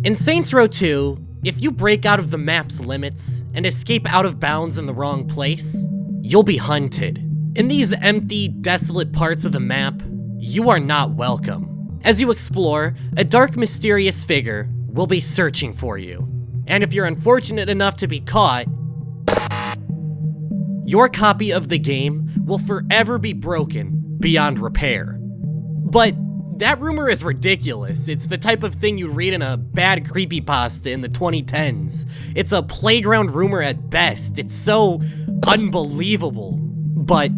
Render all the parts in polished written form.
In Saints Row 2, if you break out of the map's limits and escape out of bounds in the wrong place, you'll be hunted. In these empty, desolate parts of the map, you are not welcome. As you explore, a dark, mysterious figure will be searching for you. And if you're unfortunate enough to be caught, your copy of the game will forever be broken beyond repair. But that rumor is ridiculous. It's the type of thing you read in a bad creepypasta in the 2010s. It's a playground rumor at best. It's so unbelievable. But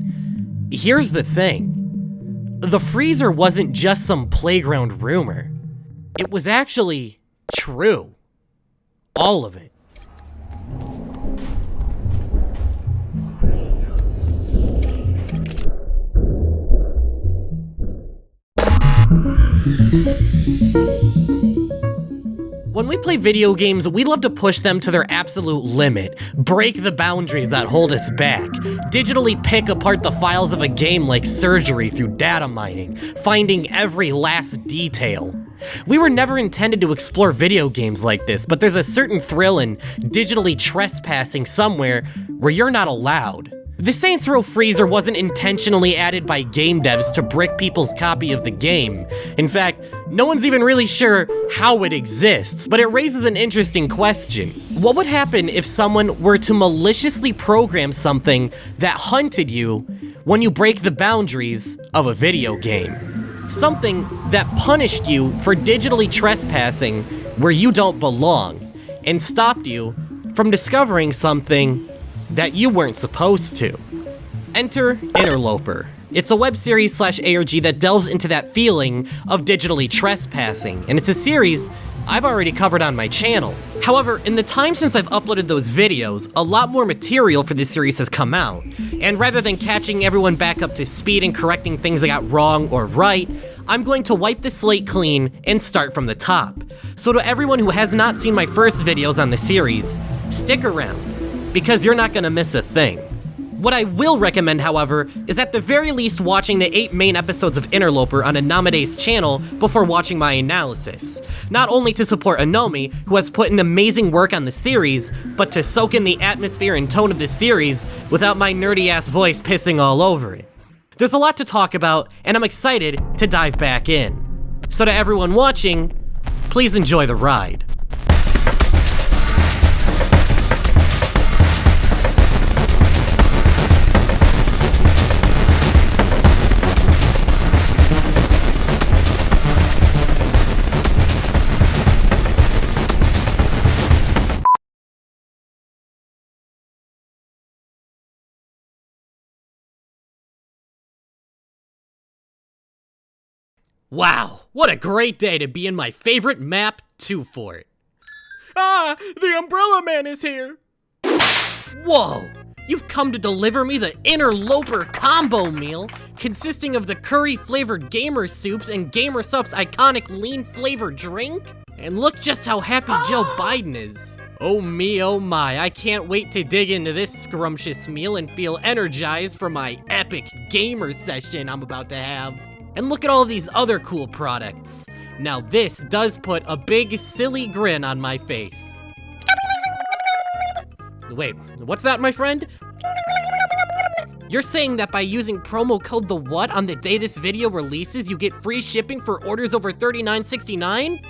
here's the thing. The freezer wasn't just some playground rumor. It was actually true. All of it. When we play video games, we love to push them to their absolute limit, break the boundaries that hold us back, digitally pick apart the files of a game like surgery through data mining, finding every last detail. We were never intended to explore video games like this, but there's a certain thrill in digitally trespassing somewhere where you're not allowed. The Saints Row freezer wasn't intentionally added by game devs to brick people's copy of the game. In fact, no one's even really sure how it exists, but it raises an interesting question. What would happen if someone were to maliciously program something that hunted you when you break the boundaries of a video game? Something that punished you for digitally trespassing where you don't belong, and stopped you from discovering something that you weren't supposed to. Enter Interloper. It's a web series / ARG that delves into that feeling of digitally trespassing, and it's a series I've already covered on my channel. However, in the time since I've uploaded those videos, a lot more material for this series has come out, and rather than catching everyone back up to speed and correcting things I got wrong or right, I'm going to wipe the slate clean and start from the top. So to everyone who has not seen my first videos on the series, stick around, because you're not gonna miss a thing. What I will recommend, however, is at the very least watching the 8 main episodes of Interloper on Anamede's channel before watching my analysis. Not only to support Anomi, who has put in amazing work on the series, but to soak in the atmosphere and tone of the series without my nerdy-ass voice pissing all over it. There's a lot to talk about, and I'm excited to dive back in. So to everyone watching, please enjoy the ride. Wow, what a great day to be in my favorite map, 2 Fort. Ah, the Umbrella Man is here! Whoa, you've come to deliver me the Interloper combo meal, consisting of the curry-flavored Gamer Soups and Gamer Sup's iconic lean-flavored drink? And look just how happy Joe Biden is. Oh me, oh my, I can't wait to dig into this scrumptious meal and feel energized for my epic gamer session I'm about to have. And look at all these other cool products. Now this does put a big silly grin on my face. Wait, what's that, my friend? You're saying that by using promo code THEWHAT on the day this video releases, you get free shipping for orders over $39.69?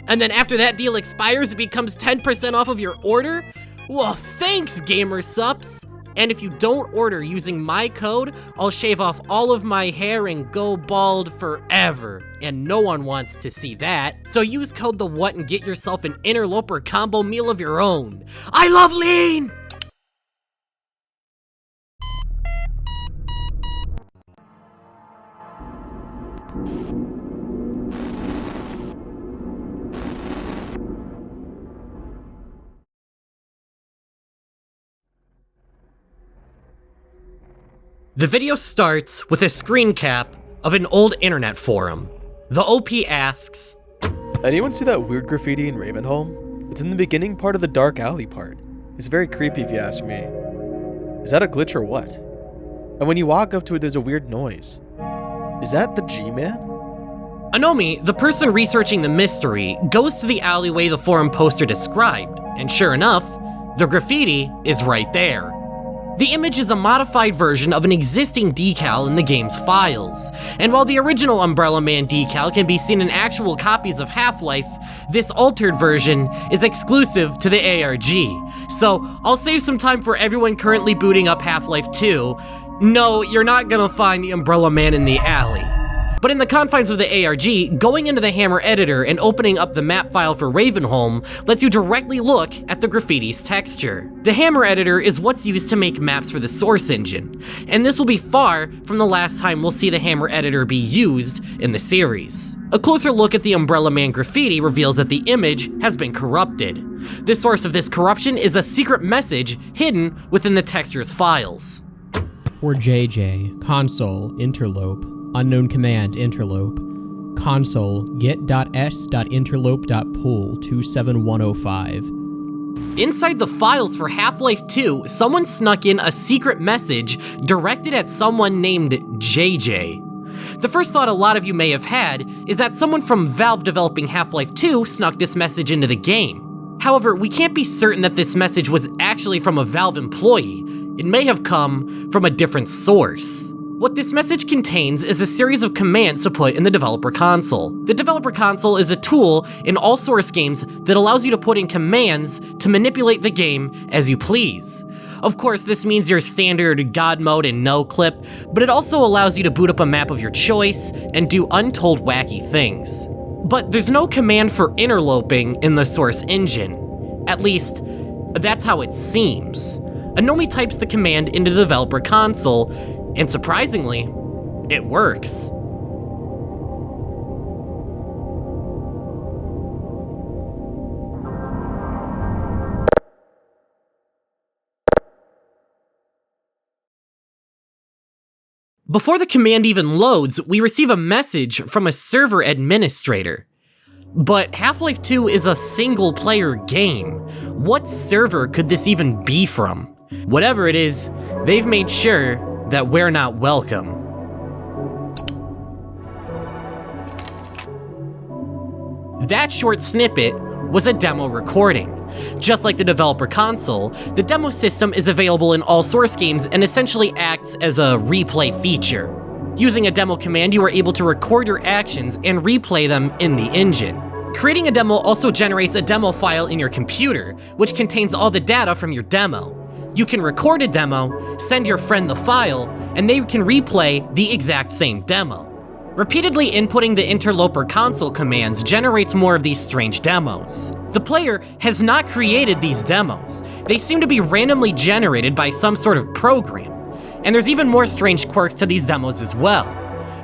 And then after that deal expires, it becomes 10% off of your order? Well, thanks, Gamer Sups! And if you don't order using my code, I'll shave off all of my hair and go bald forever. And no one wants to see that. So use code THEWHAT and get yourself an Interloper combo meal of your own. I love lean! The video starts with a screen cap of an old internet forum. The OP asks, anyone see that weird graffiti in Ravenholm? It's in the beginning part of the dark alley part. It's very creepy if you ask me. Is that a glitch or what? And when you walk up to it, there's a weird noise. Is that the G-Man? Anomi, the person researching the mystery, goes to the alleyway the forum poster described, and sure enough, the graffiti is right there. The image is a modified version of an existing decal in the game's files, and while the original Umbrella Man decal can be seen in actual copies of Half-Life, this altered version is exclusive to the ARG. So I'll save some time for everyone currently booting up Half-Life 2. No, you're not gonna find the Umbrella Man in the alley. But in the confines of the ARG, going into the Hammer editor and opening up the map file for Ravenholm lets you directly look at the graffiti's texture. The Hammer editor is what's used to make maps for the Source engine, and this will be far from the last time we'll see the Hammer editor be used in the series. A closer look at the Umbrella Man graffiti reveals that the image has been corrupted. The source of this corruption is a secret message hidden within the texture's files. Or JJ, console, interlope. Unknown command, interlope. Console, get.s.interlope.pool 27105. Inside the files for Half-Life 2, someone snuck in a secret message directed at someone named JJ. The first thought a lot of you may have had is that someone from Valve developing Half-Life 2 snuck this message into the game. However, we can't be certain that this message was actually from a Valve employee. It may have come from a different source. What this message contains is a series of commands to put in the developer console. The developer console is a tool in all Source games that allows you to put in commands to manipulate the game as you please. Of course, this means your standard God mode and no clip, but it also allows you to boot up a map of your choice and do untold wacky things. But there's no command for interloping in the Source engine. At least, that's how it seems. Anomi types the command into the developer console, and surprisingly, it works. Before the command even loads, we receive a message from a server administrator. But Half-Life 2 is a single-player game. What server could this even be from? Whatever it is, they've made sure that we're not welcome. That short snippet was a demo recording. Just like the developer console, the demo system is available in all Source games and essentially acts as a replay feature. Using a demo command, you are able to record your actions and replay them in the engine. Creating a demo also generates a demo file in your computer, which contains all the data from your demo. You can record a demo, send your friend the file, and they can replay the exact same demo. Repeatedly inputting the Interloper console commands generates more of these strange demos. The player has not created these demos. They seem to be randomly generated by some sort of program. And there's even more strange quirks to these demos as well.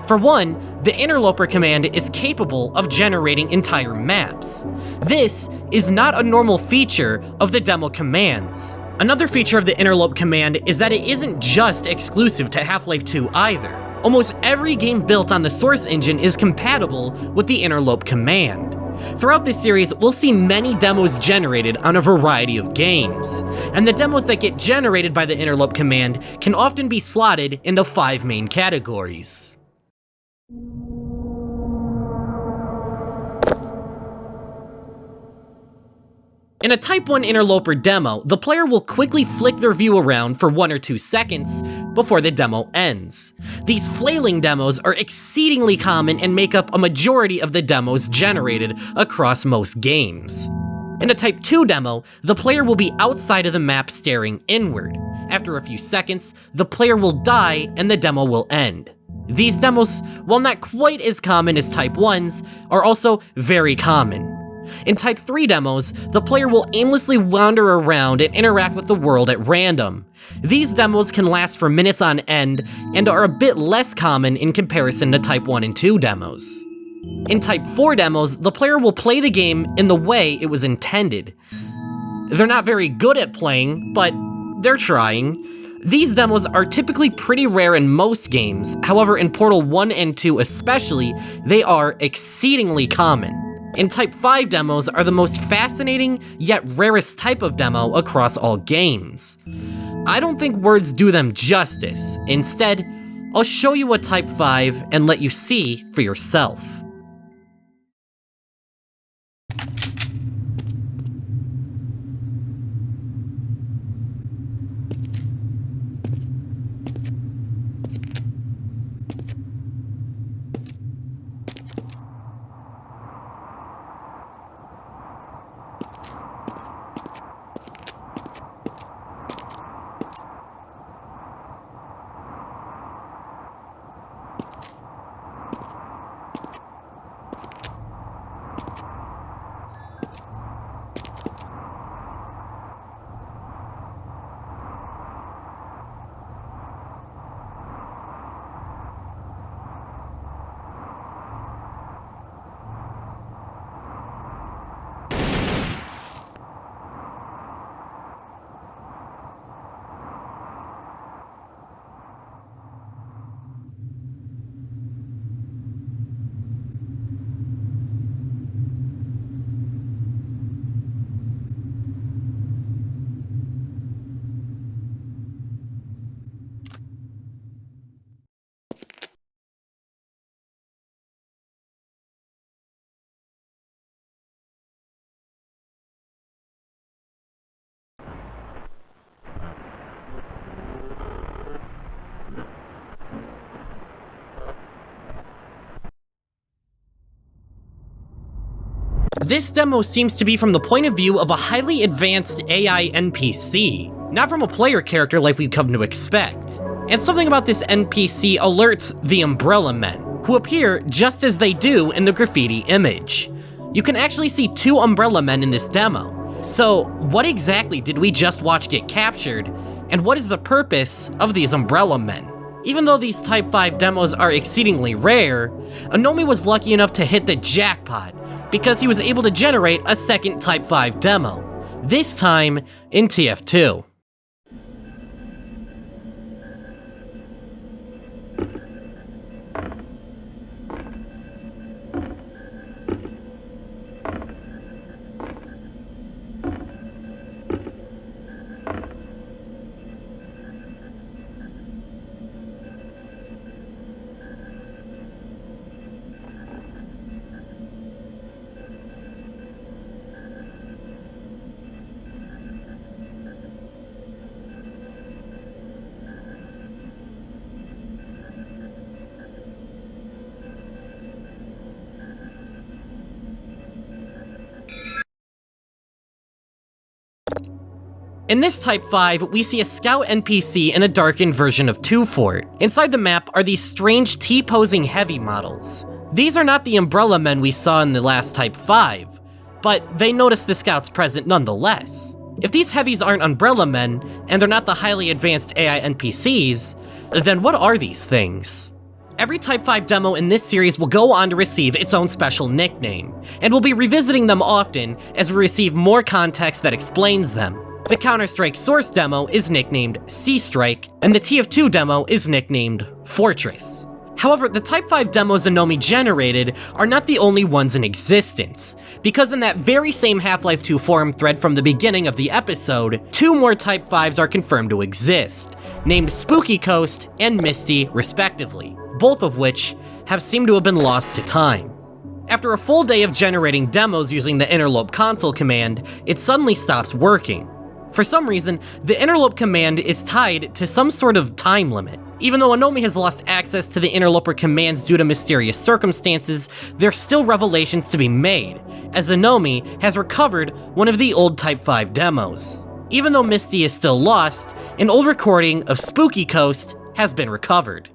For one, the Interloper command is capable of generating entire maps. This is not a normal feature of the demo commands. Another feature of the Interlope command is that it isn't just exclusive to Half-Life 2 either. Almost every game built on the Source engine is compatible with the Interlope command. Throughout this series, we'll see many demos generated on a variety of games, and the demos that get generated by the Interlope command can often be slotted into 5 main categories. In a Type 1 Interloper demo, the player will quickly flick their view around for 1 or 2 seconds before the demo ends. These flailing demos are exceedingly common and make up a majority of the demos generated across most games. In a Type 2 demo, the player will be outside of the map staring inward. After a few seconds, the player will die and the demo will end. These demos, while not quite as common as Type 1s, are also very common. In Type 3 demos, the player will aimlessly wander around and interact with the world at random. These demos can last for minutes on end and are a bit less common in comparison to Type 1 and 2 demos. In Type 4 demos, the player will play the game in the way it was intended. They're not very good at playing, but they're trying. These demos are typically pretty rare in most games, however in Portal 1 and 2 especially, they are exceedingly common. And Type 5 demos are the most fascinating, yet rarest type of demo across all games. I don't think words do them justice. Instead, I'll show you a Type 5 and let you see for yourself. This demo seems to be from the point of view of a highly advanced AI NPC, not from a player character like we've come to expect. And something about this NPC alerts the Umbrella Men, who appear just as they do in the graffiti image. You can actually see 2 Umbrella Men in this demo. So what exactly did we just watch get captured, and what is the purpose of these Umbrella Men? Even though these Type 5 demos are exceedingly rare, Anomi was lucky enough to hit the jackpot because he was able to generate a second Type 5 demo, this time in TF2. In this Type 5, we see a scout NPC in a darkened version of 2 Fort. Inside the map are these strange T-posing heavy models. These are not the Umbrella Men we saw in the last Type 5, but they notice the scout's present nonetheless. If these heavies aren't Umbrella Men, and they're not the highly advanced AI NPCs, then what are these things? Every Type 5 demo in this series will go on to receive its own special nickname, and we'll be revisiting them often as we receive more context that explains them. The Counter-Strike Source demo is nicknamed Sea Strike, and the TF2 demo is nicknamed Fortress. However, the Type 5 demos Anomi generated are not the only ones in existence, because in that very same Half-Life 2 forum thread from the beginning of the episode, 2 more Type 5s are confirmed to exist, named Spooky Coast and Misty respectively, both of which have seemed to have been lost to time. After a full day of generating demos using the Interlope console command, it suddenly stops working. For some reason, the Interlope command is tied to some sort of time limit. Even though Anomi has lost access to the Interloper commands due to mysterious circumstances, there's still revelations to be made, as Anomi has recovered one of the old Type 5 demos. Even though Misty is still lost, an old recording of Spooky Coast has been recovered.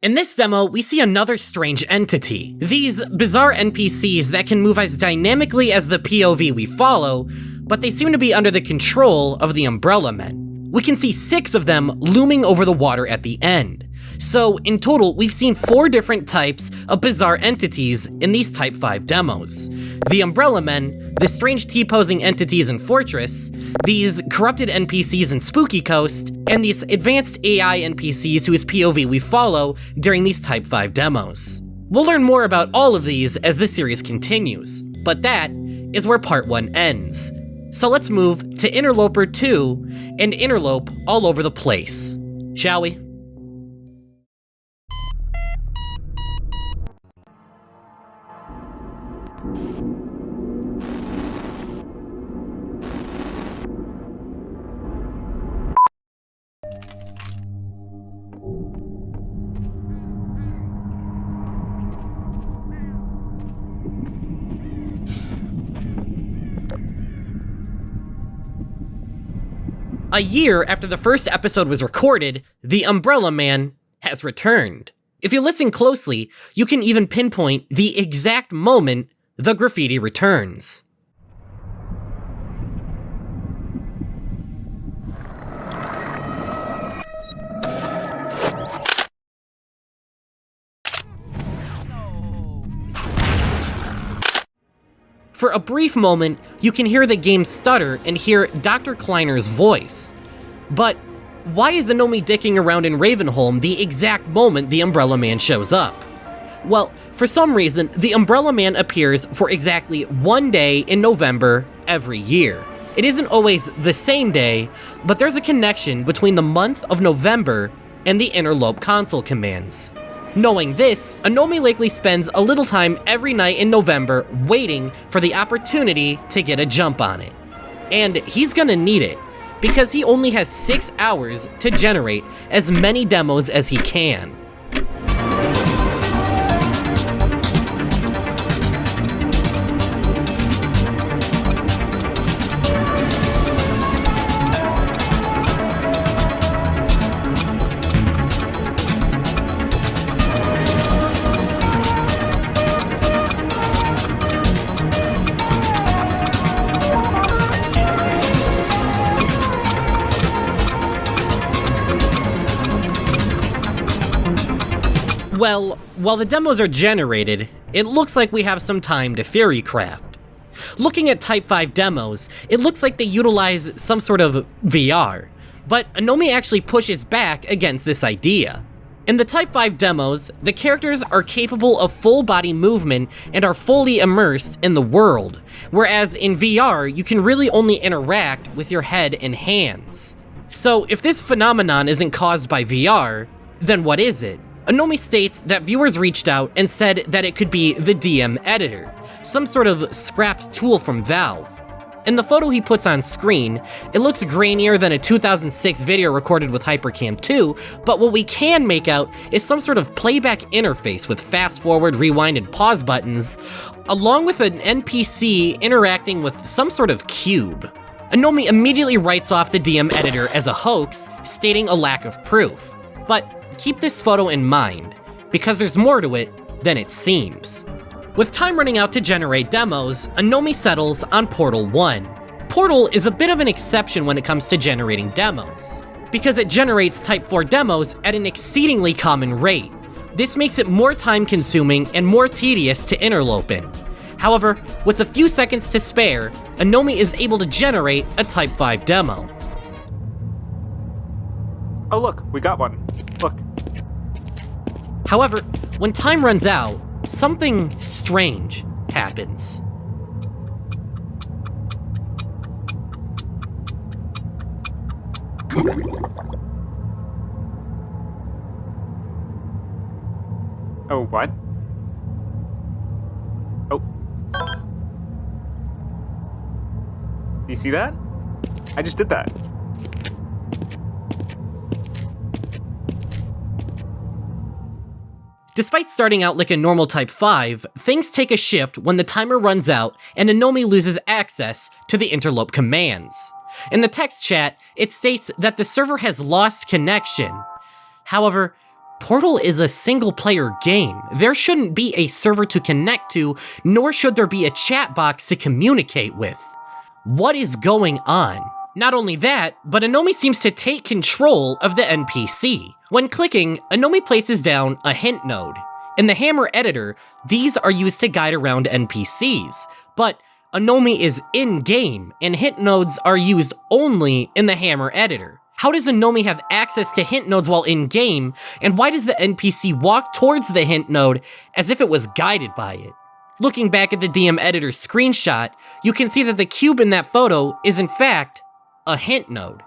In this demo, we see another strange entity. These bizarre NPCs that can move as dynamically as the POV we follow, but they seem to be under the control of the Umbrella Men. We can see 6 of them looming over the water at the end. So in total, we've seen 4 different types of bizarre entities in these Type 5 demos. The Umbrella Men, the strange T-posing entities in Fortress, these corrupted NPCs in Spooky Coast, and these advanced AI NPCs whose POV we follow during these Type 5 demos. We'll learn more about all of these as the series continues, but that is where Part 1 ends. So let's move to Interloper 2 and interlope all over the place, shall we? A year after the first episode was recorded, the Umbrella Man has returned. If you listen closely, you can even pinpoint the exact moment the graffiti returns. For a brief moment, you can hear the game stutter and hear Dr. Kleiner's voice. But why is Anomi dicking around in Ravenholm the exact moment the Umbrella Man shows up? Well, for some reason, the Umbrella Man appears for exactly 1 day in November every year. It isn't always the same day, but there's a connection between the month of November and the Interlope console commands. Knowing this, Anomi likely spends a little time every night in November waiting for the opportunity to get a jump on it. And he's gonna need it, because he only has 6 hours to generate as many demos as he can. Well, while the demos are generated, it looks like we have some time to theory craft. Looking at Type 5 demos, it looks like they utilize some sort of VR, but Anomi actually pushes back against this idea. In the Type 5 demos, the characters are capable of full body movement and are fully immersed in the world, whereas in VR, you can really only interact with your head and hands. So if this phenomenon isn't caused by VR, then what is it? Anomi states that viewers reached out and said that it could be the DM editor, some sort of scrapped tool from Valve. In the photo he puts on screen, it looks grainier than a 2006 video recorded with Hypercam 2, but what we can make out is some sort of playback interface with fast forward, rewind, and pause buttons, along with an NPC interacting with some sort of cube. Anomi immediately writes off the DM editor as a hoax, stating a lack of proof. But keep this photo in mind, because there's more to it than it seems. With time running out to generate demos, Anomi settles on Portal 1. Portal is a bit of an exception when it comes to generating demos, because it generates Type 4 demos at an exceedingly common rate. This makes it more time-consuming and more tedious to interlope in. However, with a few seconds to spare, Anomi is able to generate a Type 5 demo. Oh look, we got one. Look. However, when time runs out, something strange happens. Oh, what? Oh. Do you see that? I just did that. Despite starting out like a normal Type 5, things take a shift when the timer runs out and Anomi loses access to the Interlope commands. In the text chat, it states that the server has lost connection. However, Portal is a single-player game. There shouldn't be a server to connect to, nor should there be a chat box to communicate with. What is going on? Not only that, but Anomi seems to take control of the NPC. When clicking, Anomi places down a hint node. In the Hammer editor, these are used to guide around NPCs, but Anomi is in-game, and hint nodes are used only in the Hammer editor. How does Anomi have access to hint nodes while in-game, and why does the NPC walk towards the hint node as if it was guided by it? Looking back at the DM editor screenshot, you can see that the cube in that photo is in fact a hint node.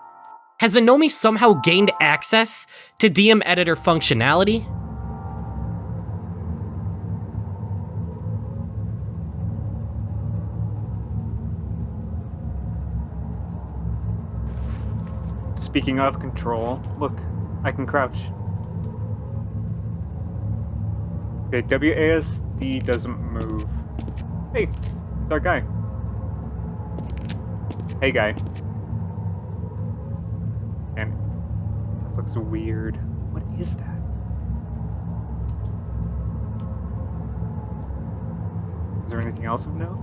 Has Anomi somehow gained access to DM editor functionality? Speaking of control, look, I can crouch. Okay, WASD doesn't move. Hey, it's our guy. Hey, guy. Looks weird. What is that? Is there anything else of note?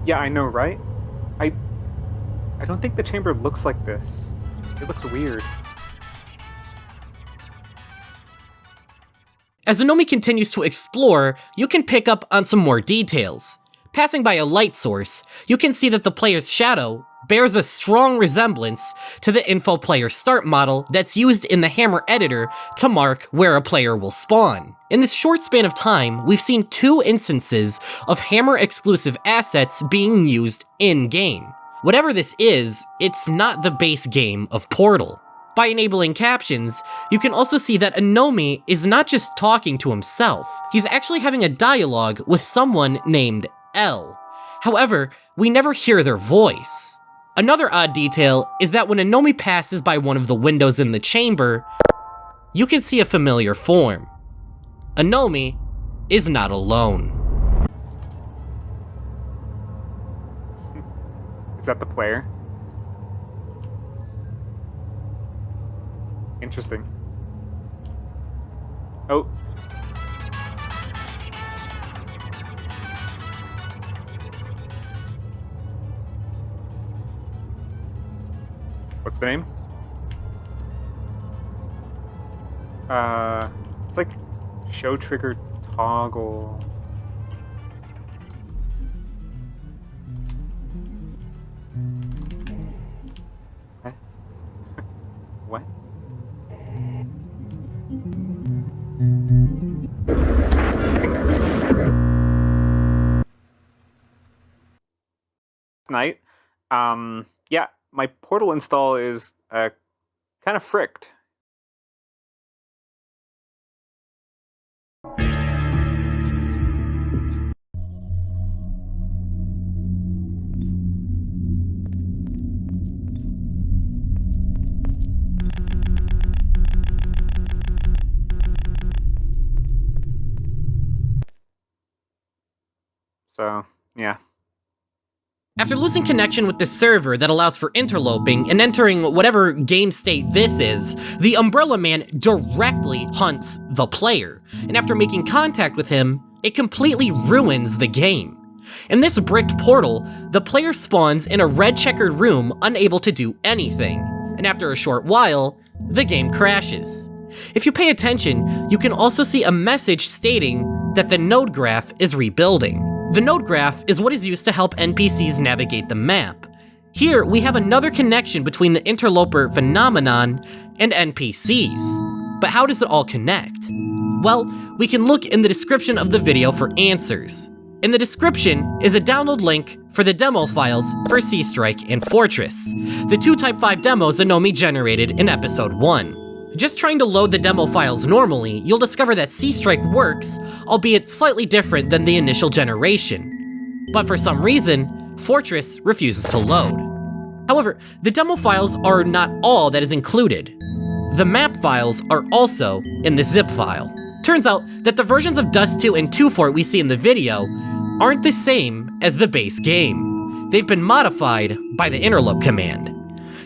Yeah, I know, right? I don't think the chamber looks like this. It looks weird. As Anomi continues to explore, you can pick up on some more details. Passing by a light source, you can see that the player's shadow bears a strong resemblance to the info player start model that's used in the Hammer editor to mark where a player will spawn. In this short span of time, we've seen 2 instances of Hammer exclusive assets being used in-game. Whatever this is, it's not the base game of Portal. By enabling captions, you can also see that Anomi is not just talking to himself, he's actually having a dialogue with someone named L. However, we never hear their voice. Another odd detail is that when Anomi passes by one of the windows in the chamber, you can see a familiar form. Anomi is not alone. Is that the player? Interesting. Oh. What's the name? It's like show trigger toggle. Eh? What? Night. Yeah, my Portal install is kind of fricked. So, yeah. After losing connection with the server that allows for interloping and entering whatever game state this is, the Umbrella Man directly hunts the player, and after making contact with him, it completely ruins the game. In this bricked portal, the player spawns in a red checkered room unable to do anything, and after a short while, the game crashes. If you pay attention, you can also see a message stating that the node graph is rebuilding. The node graph is what is used to help NPCs navigate the map. Here, we have another connection between the interloper phenomenon and NPCs. But how does it all connect? Well, we can look in the description of the video for answers. In the description is a download link for the demo files for Sea Strike and Fortress, the 2 Type 5 demos Anomi generated in episode 1. Just trying to load the demo files normally, you'll discover that Sea Strike works, albeit slightly different than the initial generation. But for some reason, Fortress refuses to load. However, the demo files are not all that is included. The map files are also in the zip file. Turns out that the versions of Dust 2 and 2 Fort we see in the video aren't the same as the base game. They've been modified by the Interlope command.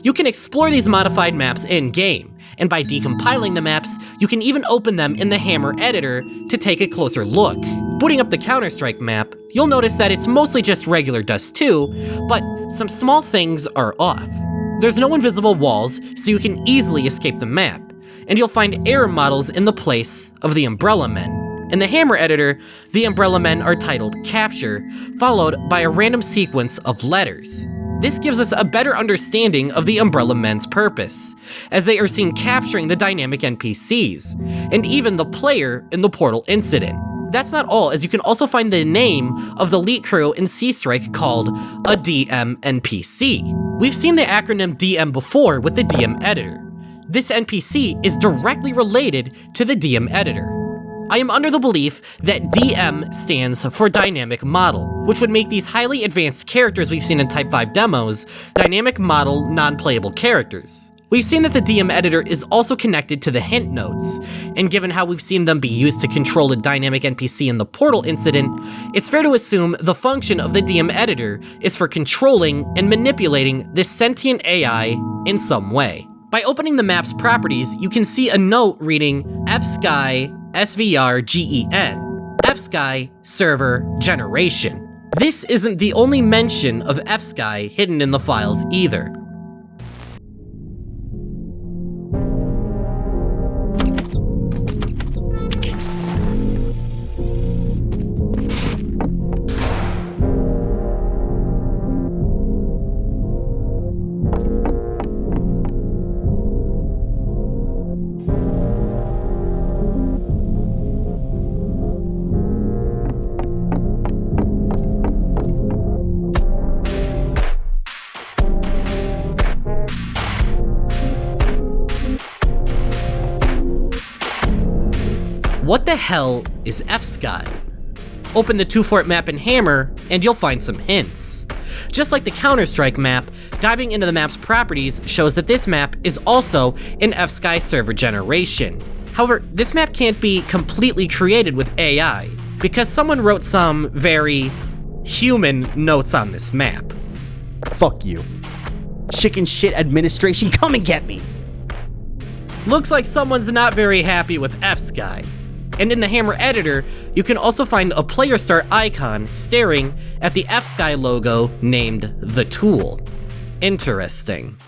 You can explore these modified maps in-game, and by decompiling the maps, you can even open them in the Hammer editor to take a closer look. Booting up the Counter-Strike map, you'll notice that it's mostly just regular Dust 2, but some small things are off. There's no invisible walls, so you can easily escape the map, and you'll find error models in the place of the Umbrella Men. In the Hammer editor, the Umbrella Men are titled Capture, followed by a random sequence of letters. This gives us a better understanding of the Umbrella Men's purpose, as they are seen capturing the dynamic NPCs, and even the player in the Portal incident. That's not all, as you can also find the name of the elite crew in Sea Strike called a DM NPC. We've seen the acronym DM before with the DM editor. This NPC is directly related to the DM editor. I am under the belief that DM stands for Dynamic Model, which would make these highly advanced characters we've seen in Type 5 demos dynamic model non-playable characters. We've seen that the DM editor is also connected to the hint nodes, and given how we've seen them be used to control a dynamic NPC in the portal incident, it's fair to assume the function of the DM editor is for controlling and manipulating this sentient AI in some way. By opening the map's properties, you can see a note reading fsky SVRGEN, fsky server generation. This isn't the only mention of fsky hidden in the files either. What the hell is fsky? Open the 2-fort map in Hammer, and you'll find some hints. Just like the Counter-Strike map, diving into the map's properties shows that this map is also an fsky server generation. However, this map can't be completely created with AI, because someone wrote some very human notes on this map. Fuck you. Chicken shit administration, come and get me! Looks like someone's not very happy with fsky. And in the Hammer editor, you can also find a player start icon staring at the fsky logo named The Tool. Interesting.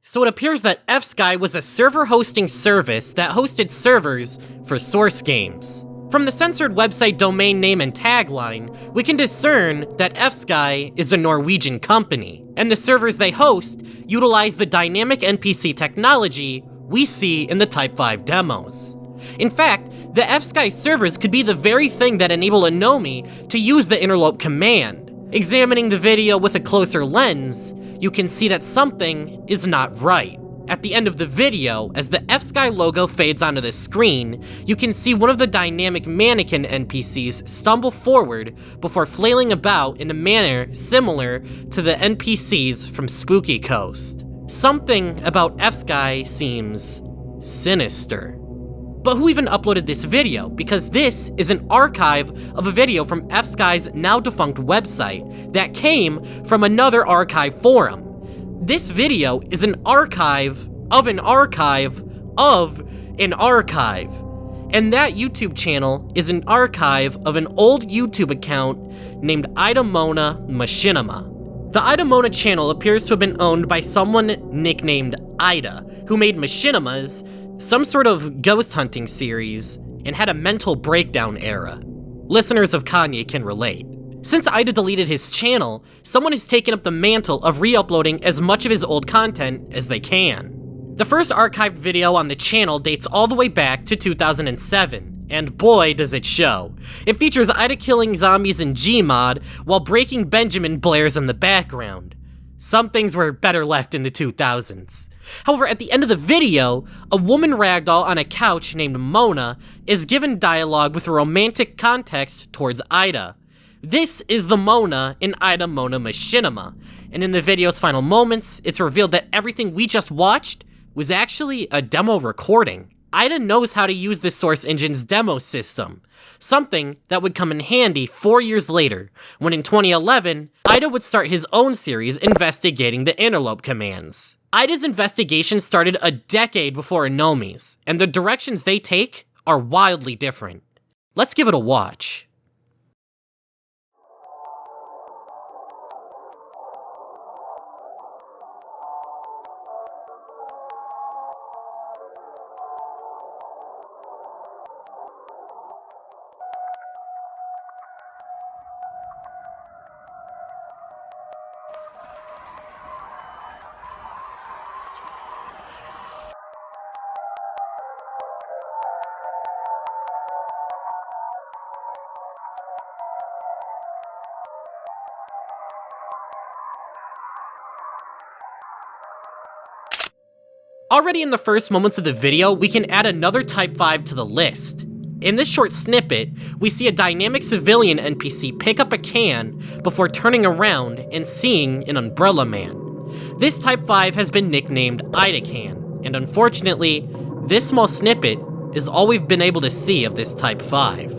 So it appears that fsky was a server hosting service that hosted servers for source games. From the censored website domain name and tagline, we can discern that fsky is a Norwegian company, and the servers they host utilize the dynamic NPC technology we see in the Type 5 demos. In fact, the fsky servers could be the very thing that enable a Nomi to use the Interlope command. Examining the video with a closer lens, you can see that something is not right. At the end of the video, as the fsky logo fades onto the screen, you can see one of the dynamic mannequin NPCs stumble forward before flailing about in a manner similar to the NPCs from Spooky Coast. Something about fsky seems sinister. But who even uploaded this video? Because this is an archive of a video from fsky's now defunct website that came from another archive forum. This video is an archive of an archive of an archive. And that YouTube channel is an archive of an old YouTube account named Idamona Machinima. The Idamona channel appears to have been owned by someone nicknamed Ida, who made Machinimas, some sort of ghost hunting series, and had a mental breakdown era. Listeners of Kanye can relate. Since Ida deleted his channel, someone has taken up the mantle of re-uploading as much of his old content as they can. The first archived video on the channel dates all the way back to 2007, and boy does it show. It features Ida killing zombies in Gmod while Breaking Benjamin blares in the background. Some things were better left in the 2000s. However, at the end of the video, a woman ragdoll on a couch named Mona is given dialogue with a romantic context towards Ida. This is the Mona in Ida Mona Machinima, and in the video's final moments, it's revealed that everything we just watched was actually a demo recording. Ida knows how to use the Source Engine's demo system, something that would come in handy 4 years later, when in 2011, Ida would start his own series investigating the Interlope commands. Ida's investigation started a decade before Anomi's, and the directions they take are wildly different. Let's give it a watch. Already in the first moments of the video, we can add another Type 5 to the list. In this short snippet, we see a dynamic civilian NPC pick up a can before turning around and seeing an Umbrella Man. This Type 5 has been nicknamed Ida Can, and unfortunately, this small snippet is all we've been able to see of this Type 5.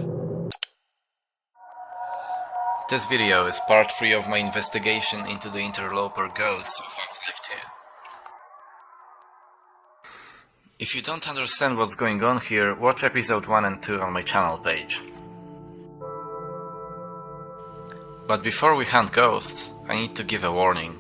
This video is part 3 of my investigation into the Interloper ghosts of Half-Life 2. If you don't understand what's going on here, watch episode 1 and 2 on my channel page. But before we hunt ghosts, I need to give a warning.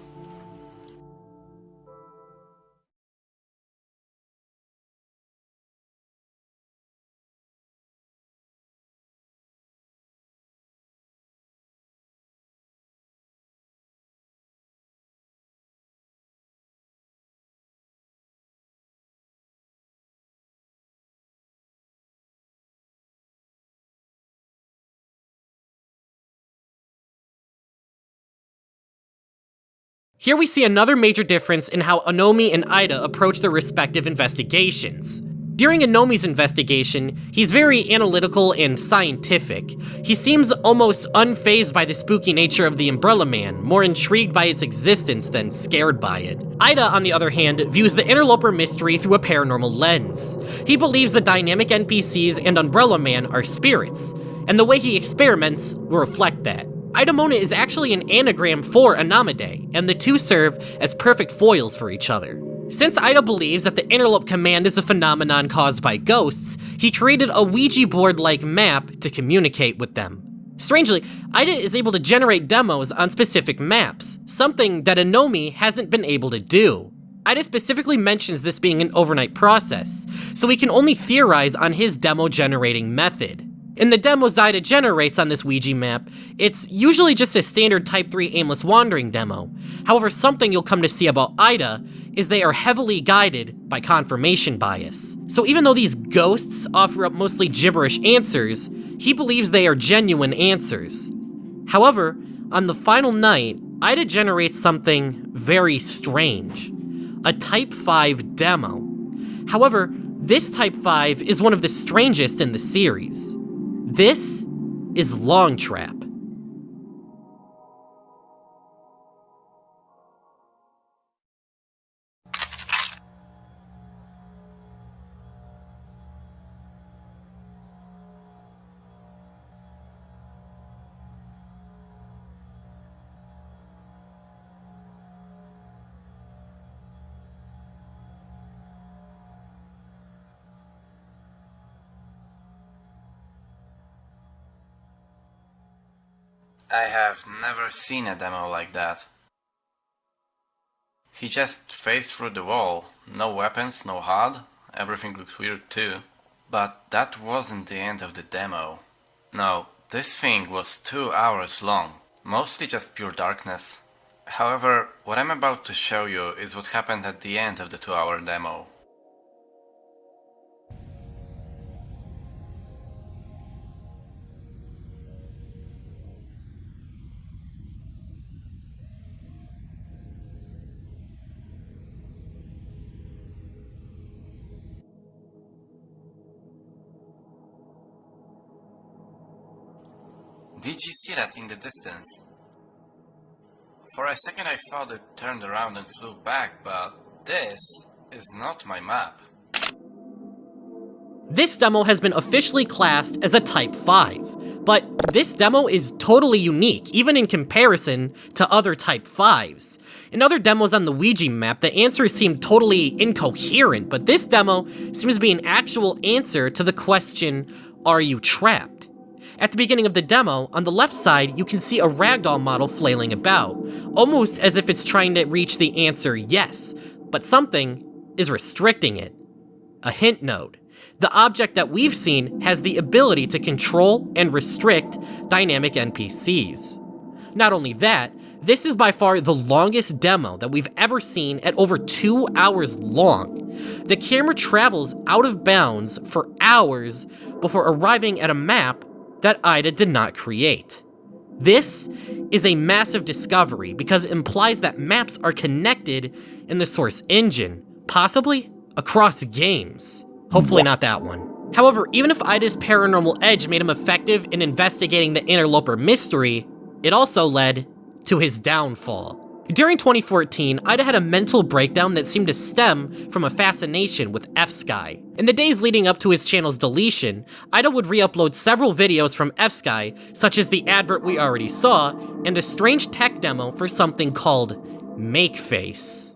Here we see another major difference in how Anomi and Ida approach their respective investigations. During Anomi's investigation, he's very analytical and scientific. He seems almost unfazed by the spooky nature of the Umbrella Man, more intrigued by its existence than scared by it. Ida, on the other hand, views the Interloper mystery through a paranormal lens. He believes the dynamic NPCs and Umbrella Man are spirits, and the way he experiments will reflect that. Ida Mona is actually an anagram for Anamide, and the two serve as perfect foils for each other. Since Ida believes that the Interlope command is a phenomenon caused by ghosts, he created a Ouija board-like map to communicate with them. Strangely, Ida is able to generate demos on specific maps, something that Anomi hasn't been able to do. Ida specifically mentions this being an overnight process, so we can only theorize on his demo generating method. In the demos Ida generates on this Ouija map, it's usually just a standard Type 3 aimless wandering demo. However, something you'll come to see about Ida is they are heavily guided by confirmation bias. So even though these ghosts offer up mostly gibberish answers, he believes they are genuine answers. However, on the final night, Ida generates something very strange. A Type 5 demo. However, this Type 5 is one of the strangest in the series. This is Longtrap. I have never seen a demo like that. He just phased through the wall. No weapons, no HUD. Everything looked weird too. But that wasn't the end of the demo. No, this thing was 2 hours long. Mostly just pure darkness. However, what I'm about to show you is what happened at the end of the 2-hour demo. Did you see that in the distance? For a second I thought it turned around and flew back, but this is not my map. This demo has been officially classed as a Type 5, but this demo is totally unique, even in comparison to other Type 5s. In other demos on the Ouija map, the answers seem totally incoherent, but this demo seems to be an actual answer to the question, are you trapped? At the beginning of the demo, on the left side, you can see a ragdoll model flailing about, almost as if it's trying to reach the answer yes, but something is restricting it. A hint node. The object that we've seen has the ability to control and restrict dynamic NPCs. Not only that, this is by far the longest demo that we've ever seen at over 2 hours long. The camera travels out of bounds for hours before arriving at a map that Ida did not create. This is a massive discovery because it implies that maps are connected in the source engine, possibly across games. Hopefully not that one. However, even if Ida's paranormal edge made him effective in investigating the Interloper mystery, it also led to his downfall. During 2014, Ida had a mental breakdown that seemed to stem from a fascination with F-Sky. In the days leading up to his channel's deletion, Ida would re-upload several videos from F-Sky, such as the advert we already saw, and a strange tech demo for something called Makeface.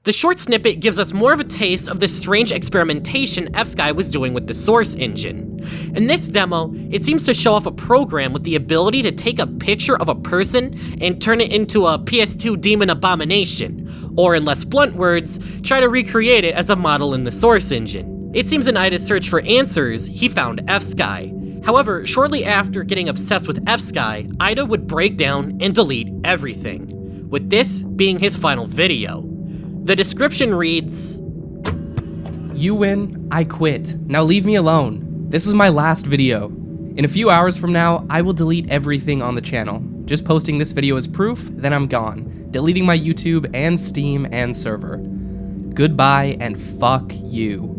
The short snippet gives us more of a taste of the strange experimentation F-Sky was doing with the source engine. In this demo, it seems to show off a program with the ability to take a picture of a person and turn it into a PS2 demon abomination, or in less blunt words, try to recreate it as a model in the source engine. It seems in Ida's search for answers, he found F-Sky. However, shortly after getting obsessed with F-Sky, Ida would break down and delete everything, with this being his final video. The description reads, "You win, I quit. Now leave me alone. This is my last video. In a few hours from now, I will delete everything on the channel. Just posting this video as proof, then I'm gone. Deleting my YouTube and Steam and server. Goodbye and fuck you."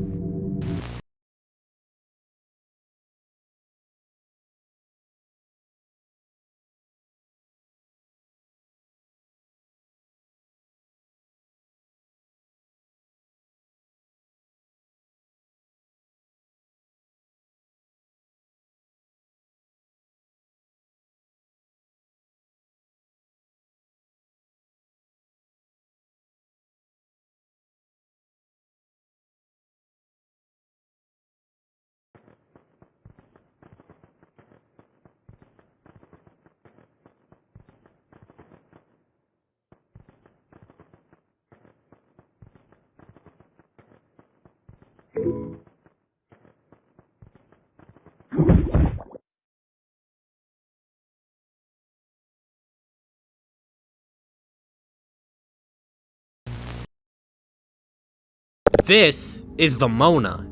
This is the Mona,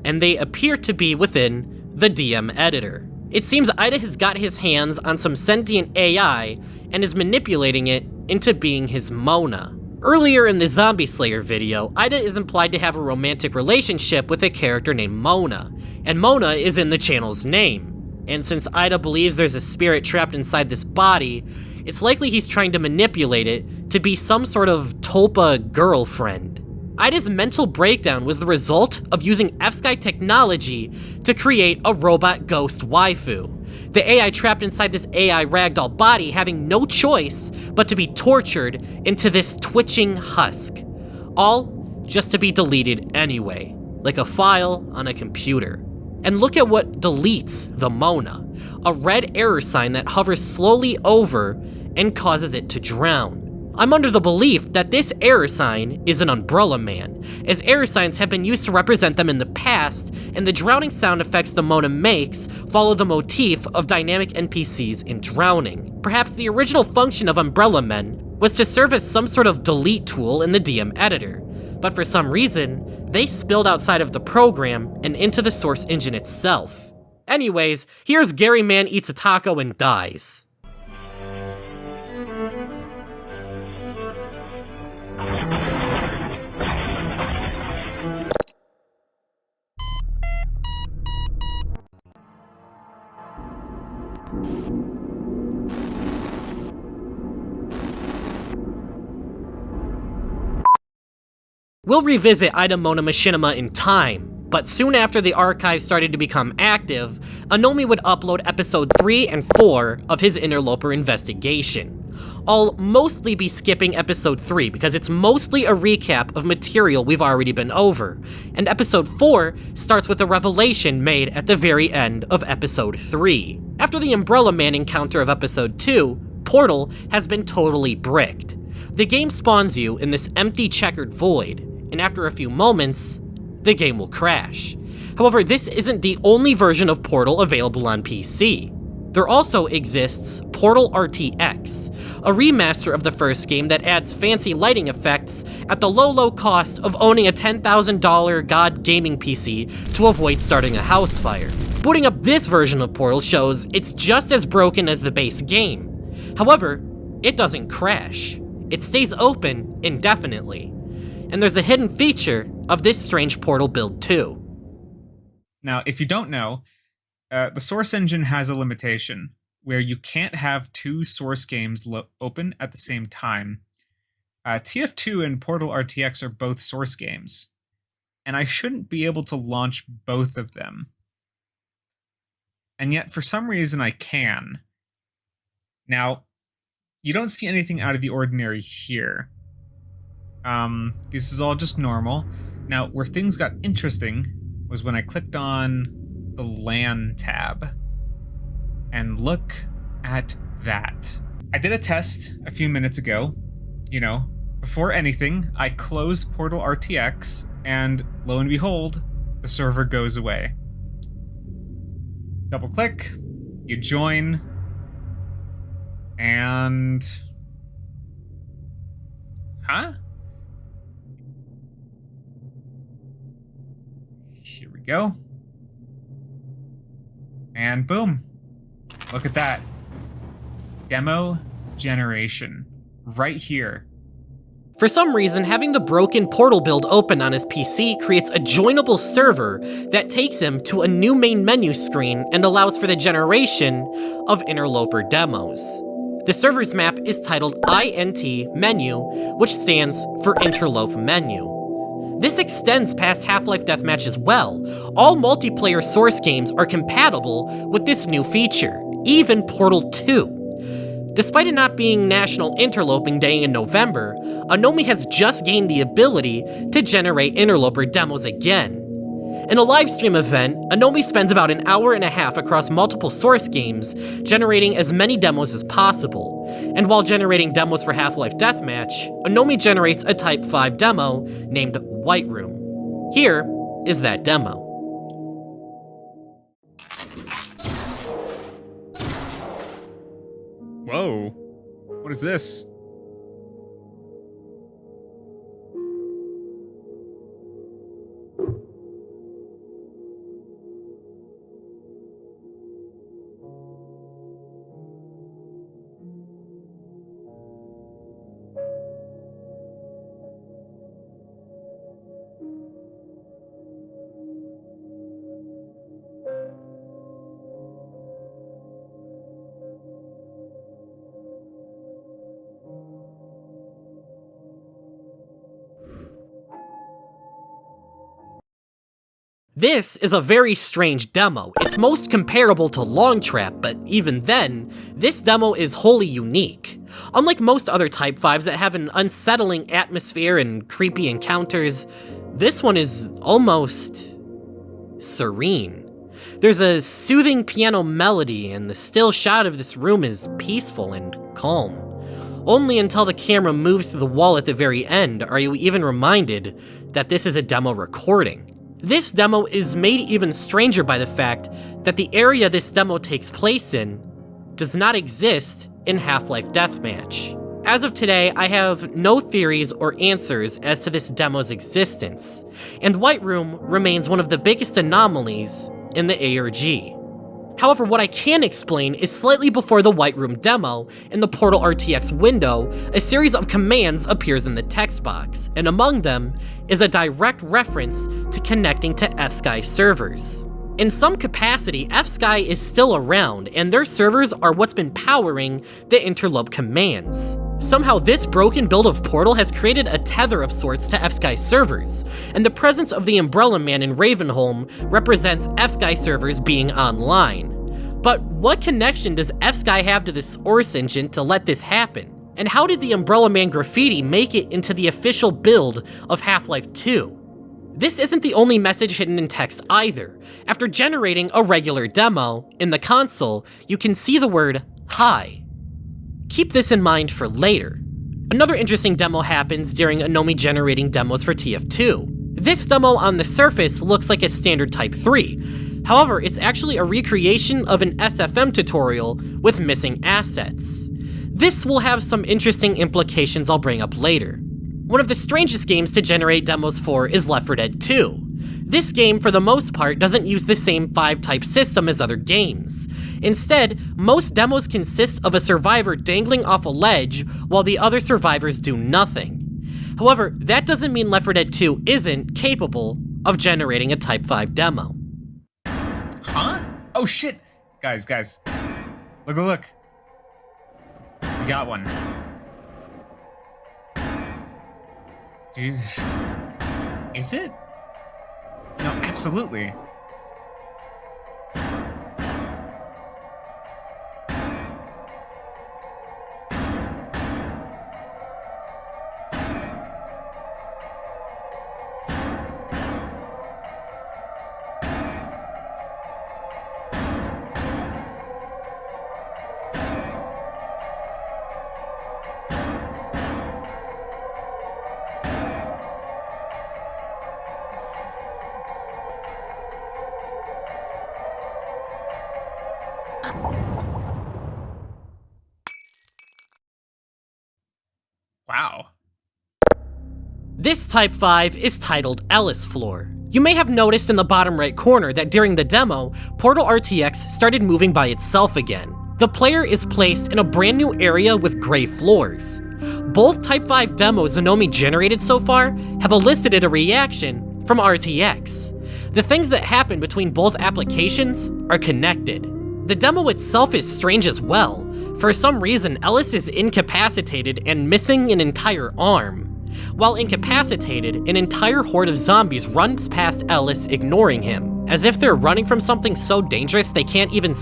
and they appear to be within the DM editor. It seems Ida has got his hands on some sentient AI and is manipulating it into being his Mona. Earlier in the Zombie Slayer video, Ida is implied to have a romantic relationship with a character named Mona, and Mona is in the channel's name. And since Ida believes there's a spirit trapped inside this body, it's likely he's trying to manipulate it to be some sort of Tulpa girlfriend. Ida's mental breakdown was the result of using F-Sky technology to create a robot ghost waifu. The AI trapped inside this AI ragdoll body having no choice but to be tortured into this twitching husk. All just to be deleted anyway, like a file on a computer. And look at what deletes the Mona, a red error sign that hovers slowly over and causes it to drown. I'm under the belief that this error sign is an umbrella man, as error signs have been used to represent them in the past, and the drowning sound effects the modem makes follow the motif of dynamic NPCs in drowning. Perhaps the original function of umbrella men was to serve as some sort of delete tool in the DM editor, but for some reason, they spilled outside of the program and into the source engine itself. Anyways, here's Gary Man eats a taco and dies. We'll revisit Itemona Machinima in time, but soon after the archive started to become active, Anomi would upload episode 3 and 4 of his Interloper investigation. I'll mostly be skipping episode 3 because it's mostly a recap of material we've already been over, and episode 4 starts with a revelation made at the very end of episode 3. After the Umbrella Man encounter of episode 2, Portal has been totally bricked. The game spawns you in this empty checkered void, and after a few moments, the game will crash. However, this isn't the only version of Portal available on PC. There also exists Portal RTX, a remaster of the first game that adds fancy lighting effects at the low cost of owning a $10,000 God gaming PC to avoid starting a house fire. Booting up this version of Portal shows it's just as broken as the base game. However, it doesn't crash. It stays open indefinitely. And there's a hidden feature of this strange Portal build too. Now, if you don't know, the Source Engine has a limitation where you can't have two source games open at the same time. TF2 and Portal RTX are both source games, and I shouldn't be able to launch both of them. And yet, for some reason, I can. Now, you don't see anything out of the ordinary here. This is all just normal. Now, where things got interesting was when I clicked on the LAN tab. And look at that. I did a test a few minutes ago. You know, before anything, I closed Portal RTX, and lo and behold, the server goes away. Double click, you join, and... Huh? Here we go. And boom. Look at that. Demo generation. Right here. For some reason, having the broken Portal build open on his PC creates a joinable server that takes him to a new main menu screen and allows for the generation of Interloper demos. The server's map is titled INT menu, which stands for Interlope menu. This extends past Half-Life Deathmatch as well. All multiplayer source games are compatible with this new feature, even Portal 2. Despite it not being National Interloping Day in November, Anomi has just gained the ability to generate Interloper demos again. In a livestream event, Anomi spends about an hour and a half across multiple source games, generating as many demos as possible. And while generating demos for Half-Life Deathmatch, Anomi generates a Type 5 demo named White Room. Here is that demo. Whoa. What is this? This is a very strange demo. It's most comparable to Longtrap, but even then, this demo is wholly unique. Unlike most other Type 5s that have an unsettling atmosphere and creepy encounters, this one is almost serene. There's a soothing piano melody, and the still shot of this room is peaceful and calm. Only until the camera moves to the wall at the very end are you even reminded that this is a demo recording. This demo is made even stranger by the fact that the area this demo takes place in does not exist in Half-Life Deathmatch. As of today, I have no theories or answers as to this demo's existence, and White Room remains one of the biggest anomalies in the ARG. However, what I can explain is slightly before the White Room demo, in the Portal RTX window, a series of commands appears in the text box, and among them is a direct reference to connecting to FSky servers. In some capacity, FSky is still around, and their servers are what's been powering the Interloper commands. Somehow this broken build of Portal has created a tether of sorts to FSky servers, and the presence of the Umbrella Man in Ravenholm represents FSky servers being online. But what connection does FSky have to the source engine to let this happen? And how did the Umbrella Man graffiti make it into the official build of Half-Life 2? This isn't the only message hidden in text either. After generating a regular demo, in the console, you can see the word hi. Keep this in mind for later. Another interesting demo happens during Anomie generating demos for TF2. This demo on the surface looks like a standard Type 3. However, it's actually a recreation of an SFM tutorial with missing assets. This will have some interesting implications I'll bring up later. One of the strangest games to generate demos for is Left 4 Dead 2. This game, for the most part, doesn't use the same 5-type system as other games. Instead, most demos consist of a survivor dangling off a ledge while the other survivors do nothing. However, that doesn't mean Left 4 Dead 2 isn't capable of generating a Type 5 demo. Huh? Oh shit! Guys. Look. We got one. Dude. Is it? No, absolutely. Wow. This Type 5 is titled Ellis Floor. You may have noticed in the bottom right corner that during the demo, Portal RTX started moving by itself again. The player is placed in a brand new area with gray floors. Both Type 5 demos Anomie generated so far have elicited a reaction from RTX. The things that happen between both applications are connected. The demo itself is strange as well. For some reason, Ellis is incapacitated and missing an entire arm. While incapacitated, an entire horde of zombies runs past Ellis, ignoring him, as if they're running from something so dangerous they can't even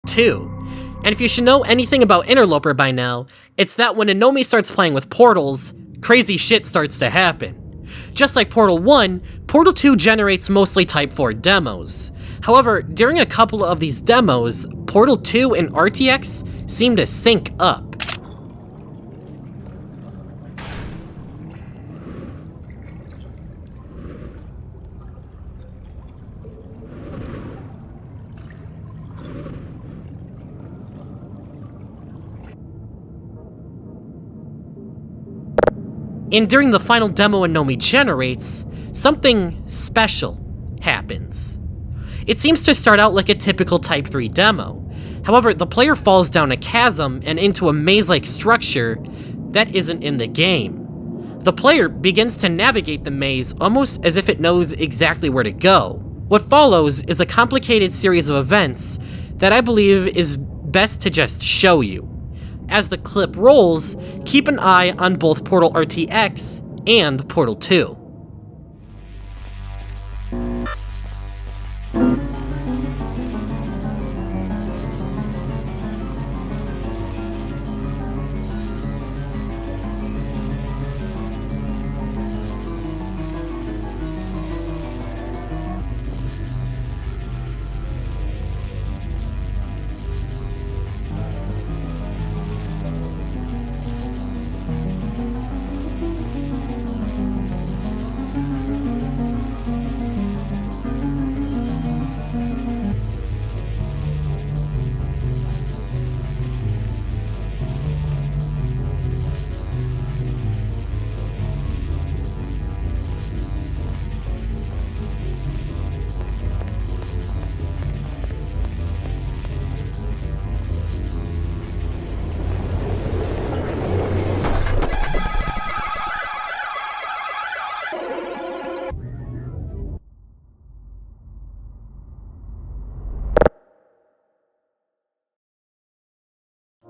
too. And if you should know anything about Interloper by now, it's that when Anomie starts playing with portals, crazy shit starts to happen. Just like Portal 1, Portal 2 generates mostly Type 4 demos. However, during a couple of these demos, Portal 2 and RTX seem to sync up. And during the final demo Anomi generates, something special happens. It seems to start out like a typical Type 3 demo. However, the player falls down a chasm and into a maze-like structure that isn't in the game. The player begins to navigate the maze almost as if it knows exactly where to go. What follows is a complicated series of events that I believe is best to just show you. As the clip rolls, keep an eye on both Portal RTX and Portal 2.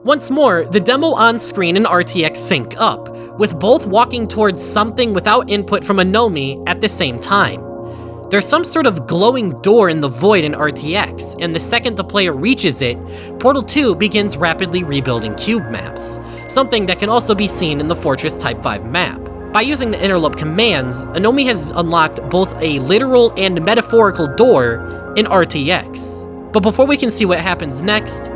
Once more, the demo on screen and RTX sync up, with both walking towards something without input from Anomi at the same time. There's some sort of glowing door in the void in RTX, and the second the player reaches it, Portal 2 begins rapidly rebuilding cube maps, something that can also be seen in the Fortress Type 5 map. By using the Interloper commands, Anomi has unlocked both a literal and metaphorical door in RTX. But before we can see what happens next,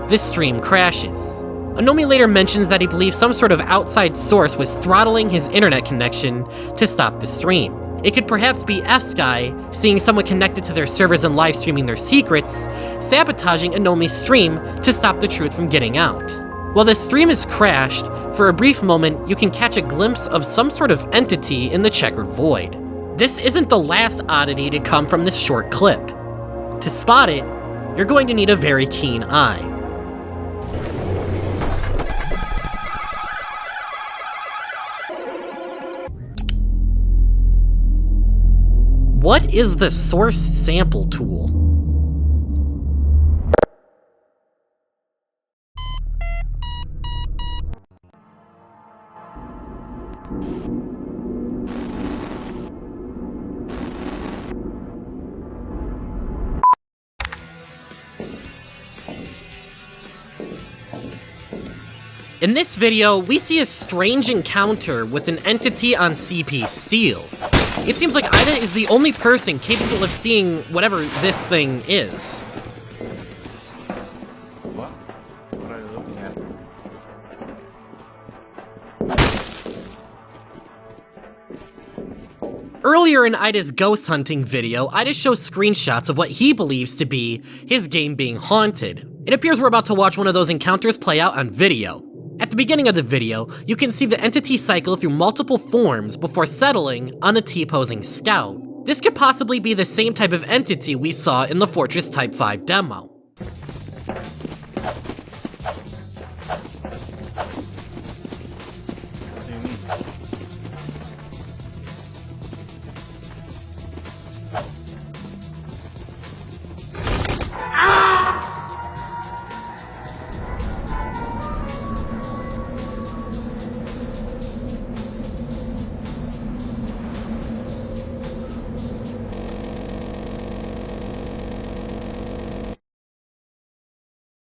this stream crashes. Anomi later mentions that he believes some sort of outside source was throttling his internet connection to stop the stream. It could perhaps be F-Sky, seeing someone connected to their servers and live streaming their secrets, sabotaging Anomi's stream to stop the truth from getting out. While the stream is crashed, for a brief moment you can catch a glimpse of some sort of entity in the checkered void. This isn't the last oddity to come from this short clip. To spot it, you're going to need a very keen eye. What is the source sample tool? In this video, we see a strange encounter with an entity on CP Steel. It seems like Ida is the only person capable of seeing whatever this thing is. What? What are you looking at? Earlier in Ida's ghost hunting video, Ida shows screenshots of what he believes to be his game being haunted. It appears we're about to watch one of those encounters play out on video. At the beginning of the video, you can see the entity cycle through multiple forms before settling on a T-posing scout. This could possibly be the same type of entity we saw in the Fortress Type 5 demo. What do you mean?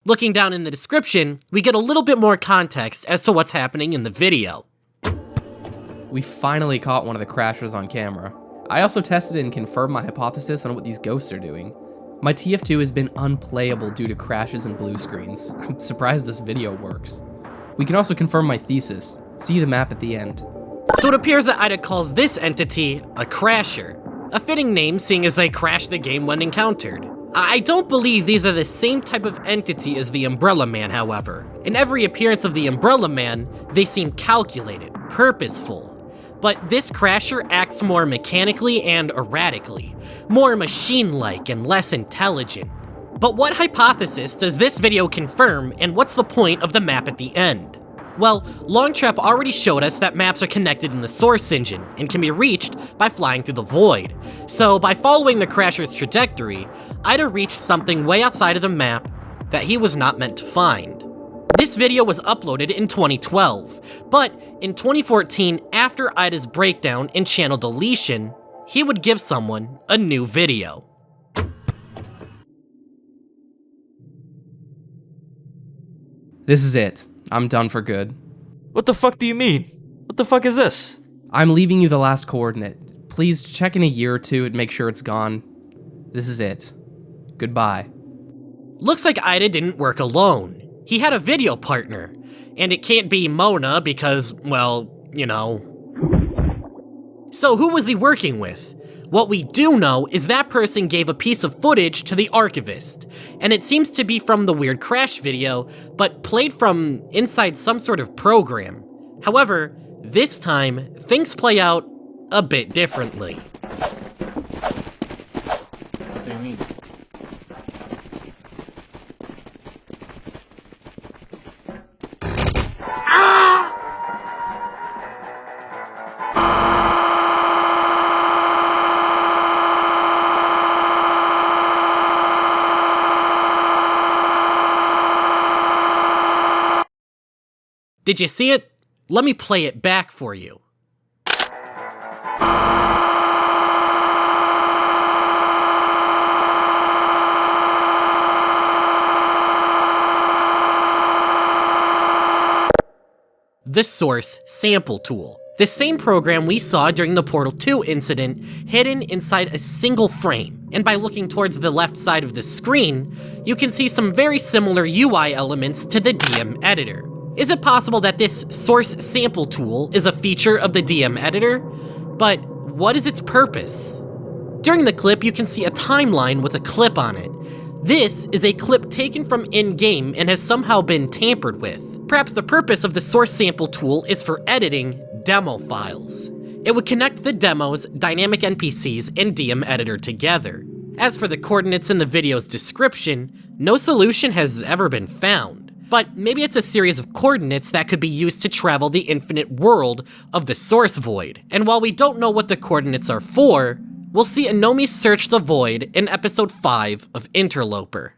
Looking down in the description, we get a little bit more context as to what's happening in the video. We finally caught one of the crashers on camera. I also tested and confirmed my hypothesis on what these ghosts are doing. My TF2 has been unplayable due to crashes and blue screens. I'm surprised this video works. We can also confirm my thesis. See the map at the end. So it appears that Ida calls this entity a crasher. A fitting name seeing as they crashed the game when encountered. I don't believe these are the same type of entity as the Umbrella Man, however. In every appearance of the Umbrella Man, they seem calculated, purposeful. But this Crasher acts more mechanically and erratically, more machine-like and less intelligent. But what hypothesis does this video confirm, and what's the point of the map at the end? Well, Longtrap already showed us that maps are connected in the source engine and can be reached by flying through the void. So by following the Crasher's trajectory, Ida reached something way outside of the map that he was not meant to find. This video was uploaded in 2012, but in 2014, after Ida's breakdown and channel deletion, he would give someone a new video. This is it. I'm done for good. What the fuck do you mean? What the fuck is this? I'm leaving you the last coordinate. Please check in a year or two and make sure it's gone. This is it. Goodbye. Looks like Ida didn't work alone. He had a video partner, and it can't be Mona because, well, you know. So who was he working with? What we do know is that person gave a piece of footage to the archivist, and it seems to be from the weird crash video, but played from inside some sort of program. However, this time, things play out a bit differently. What do you mean? Did you see it? Let me play it back for you. The Source Sample Tool. The same program we saw during the Portal 2 incident, hidden inside a single frame. And by looking towards the left side of the screen, you can see some very similar UI elements to the DM editor. Is it possible that this Source Sample Tool is a feature of the DM editor? But what is its purpose? During the clip, you can see a timeline with a clip on it. This is a clip taken from in-game and has somehow been tampered with. Perhaps the purpose of the Source Sample Tool is for editing demo files. It would connect the demos, dynamic NPCs, and DM editor together. As for the coordinates in the video's description, no solution has ever been found. But maybe it's a series of coordinates that could be used to travel the infinite world of the source void. And while we don't know what the coordinates are for, we'll see Anomi's search the void in episode 5 of Interloper.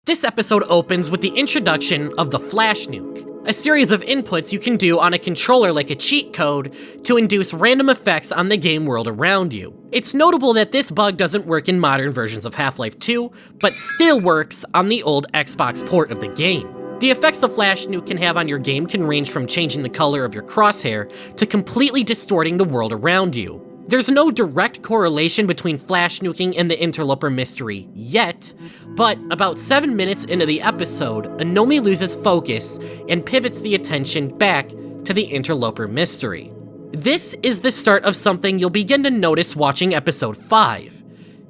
This episode opens with the introduction of the Flash Nuke, a series of inputs you can do on a controller like a cheat code to induce random effects on the game world around you. It's notable that this bug doesn't work in modern versions of Half-Life 2, but still works on the old Xbox port of the game. The effects the Flash Nuke can have on your game can range from changing the color of your crosshair to completely distorting the world around you. There's no direct correlation between Flash Nuking and the Interloper mystery yet, but about 7 minutes into the episode, Anomi loses focus and pivots the attention back to the Interloper mystery. This is the start of something you'll begin to notice watching episode 5.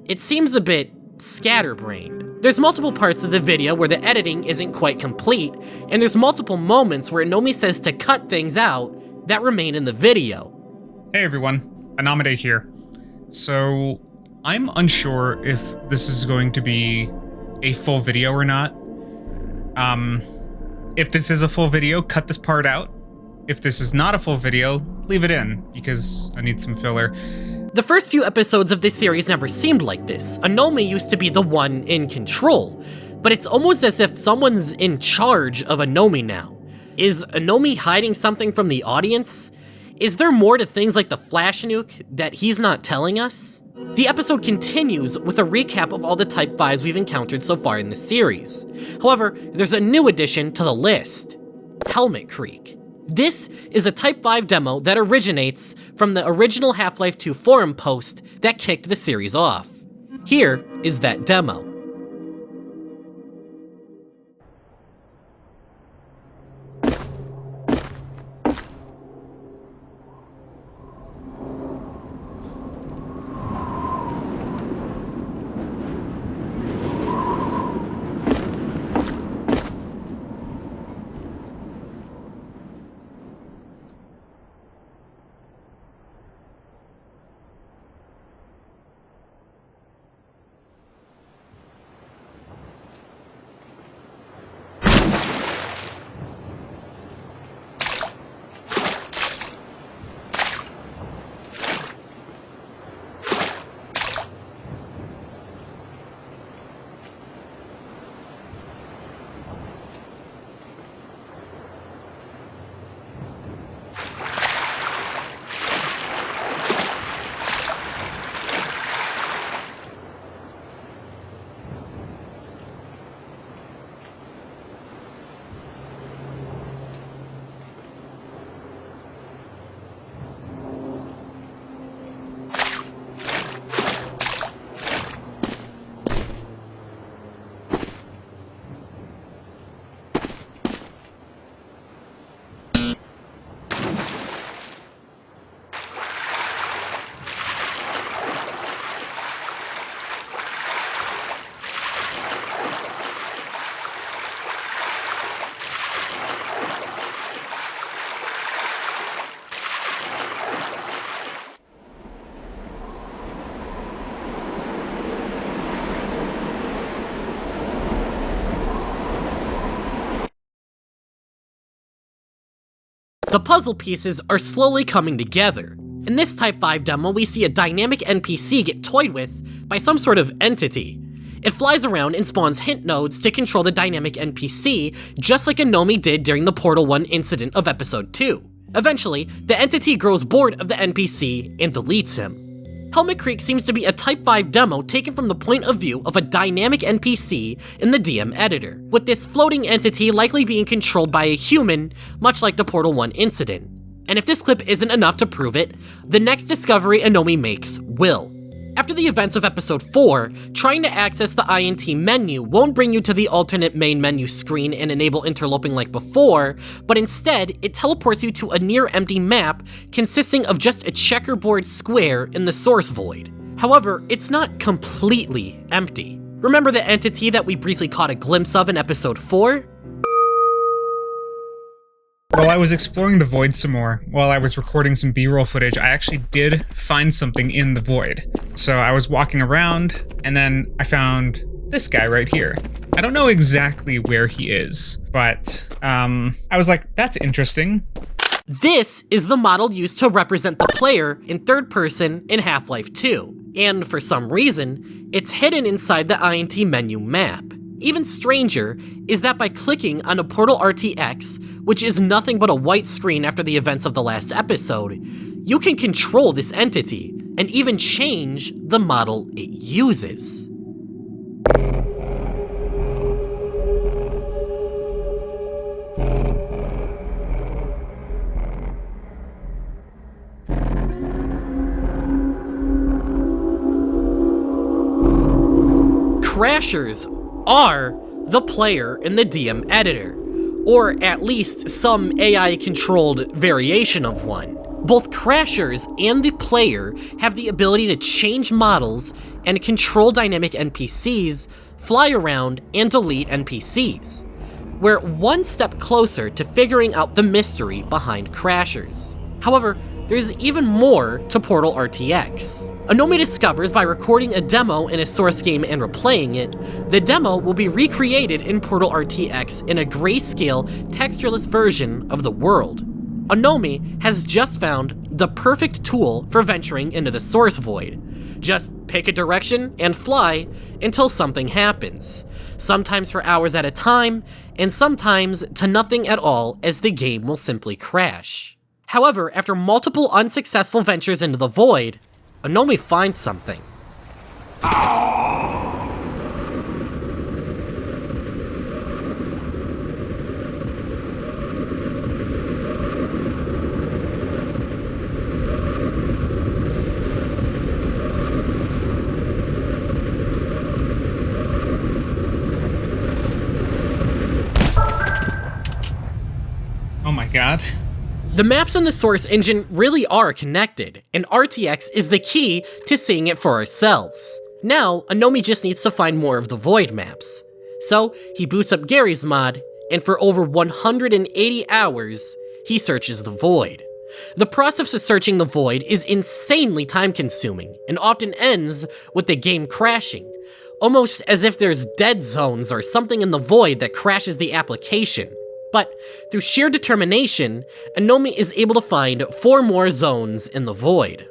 It seems a bit scatterbrained. There's multiple parts of the video where the editing isn't quite complete, and there's multiple moments where Anomi says to cut things out that remain in the video. Hey everyone, Anamide here. So, I'm unsure if this is going to be a full video or not. If this is a full video, cut this part out. If this is not a full video, leave it in, because I need some filler. The first few episodes of this series never seemed like this. Anomi used to be the one in control, but it's almost as if someone's in charge of Anomi now. Is Anomi hiding something from the audience? Is there more to things like the Flash Nuke that he's not telling us? The episode continues with a recap of all the Type 5s we've encountered so far in the series. However, there's a new addition to the list, Helmet Creek. This is a Type 5 demo that originates from the original Half-Life 2 forum post that kicked the series off. Here is that demo. The puzzle pieces are slowly coming together. In this Type 5 demo, we see a dynamic NPC get toyed with by some sort of entity. It flies around and spawns hint nodes to control the dynamic NPC, just like Anomi did during the Portal 1 incident of Episode 2. Eventually, the entity grows bored of the NPC and deletes him. Helmet Creek seems to be a Type 5 demo taken from the point of view of a dynamic NPC in the DM editor, with this floating entity likely being controlled by a human, much like the Portal 1 incident. And if this clip isn't enough to prove it, the next discovery Anomi makes will. After the events of Episode 4, trying to access the INT menu won't bring you to the alternate main menu screen and enable interloping like before, but instead, it teleports you to a near-empty map consisting of just a checkerboard square in the source void. However, it's not completely empty. Remember the entity that we briefly caught a glimpse of in Episode 4? While I was exploring the void some more, while I was recording some B-roll footage, I actually did find something in the void. So I was walking around, and then I found this guy right here. I don't know exactly where he is, but I was like, that's interesting. This is the model used to represent the player in third person in Half-Life 2, and for some reason, it's hidden inside the INT menu map. Even stranger is that by clicking on a Portal RTX, which is nothing but a white screen after the events of the last episode, you can control this entity and even change the model it uses. Crashers are the player in the DM editor, or at least some AI-controlled variation of one. Both Crashers and the player have the ability to change models and control dynamic NPCs, fly around, and delete NPCs. We're one step closer to figuring out the mystery behind Crashers. However, there's even more to Portal RTX. Anomi discovers by recording a demo in a source game and replaying it, the demo will be recreated in Portal RTX in a grayscale, textureless version of the world. Anomi has just found the perfect tool for venturing into the source void. Just pick a direction and fly until something happens, sometimes for hours at a time, and sometimes to nothing at all as the game will simply crash. However, after multiple unsuccessful ventures into the void, Anomi finds something. Oh my god. The maps in the source engine really are connected, and RTX is the key to seeing it for ourselves. Now, Anomi just needs to find more of the void maps. So, he boots up Gary's mod, and for over 180 hours, he searches the void. The process of searching the void is insanely time-consuming, and often ends with the game crashing, almost as if there's dead zones or something in the void that crashes the application. But through sheer determination, Anomi is able to find 4 more zones in the void.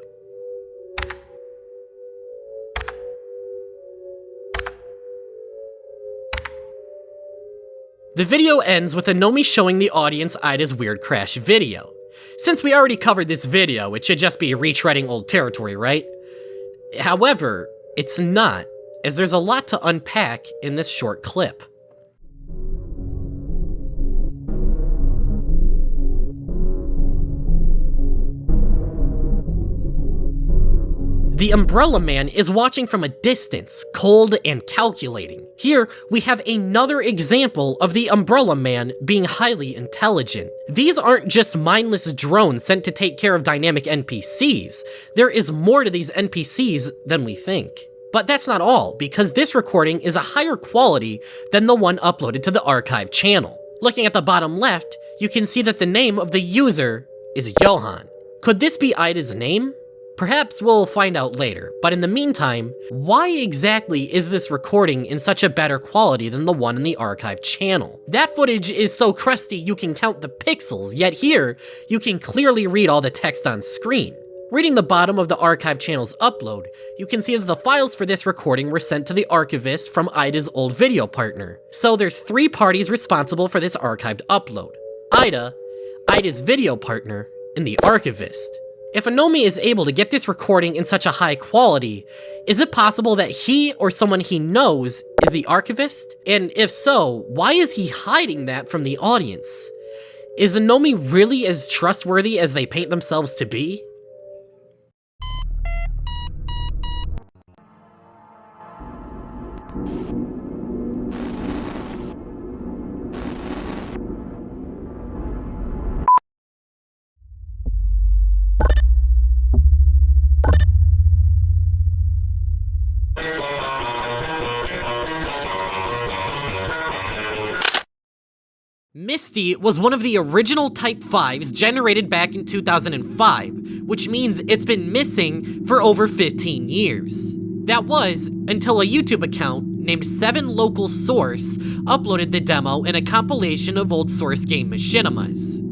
The video ends with Anomi showing the audience Ida's weird crash video. Since we already covered this video, it should just be retreading old territory, right? However, it's not, as there's a lot to unpack in this short clip. The Umbrella Man is watching from a distance, cold and calculating. Here, we have another example of the Umbrella Man being highly intelligent. These aren't just mindless drones sent to take care of dynamic NPCs. There is more to these NPCs than we think. But that's not all, because this recording is a higher quality than the one uploaded to the archive channel. Looking at the bottom left, you can see that the name of the user is Johan. Could this be Ida's name? Perhaps we'll find out later, but in the meantime, why exactly is this recording in such a better quality than the one in the archive channel? That footage is so crusty you can count the pixels, yet here, you can clearly read all the text on screen. Reading the bottom of the archive channel's upload, you can see that the files for this recording were sent to the archivist from Ida's old video partner. So there's 3 parties responsible for this archived upload: Ida, Ida's video partner, and the archivist. If Anomi is able to get this recording in such a high quality, is it possible that he or someone he knows is the archivist? And if so, why is he hiding that from the audience? Is Anomi really as trustworthy as they paint themselves to be? Misty was one of the original Type 5s generated back in 2005, which means it's been missing for over 15 years. That was until a YouTube account named 7 Local Source uploaded the demo in a compilation of old source game machinimas.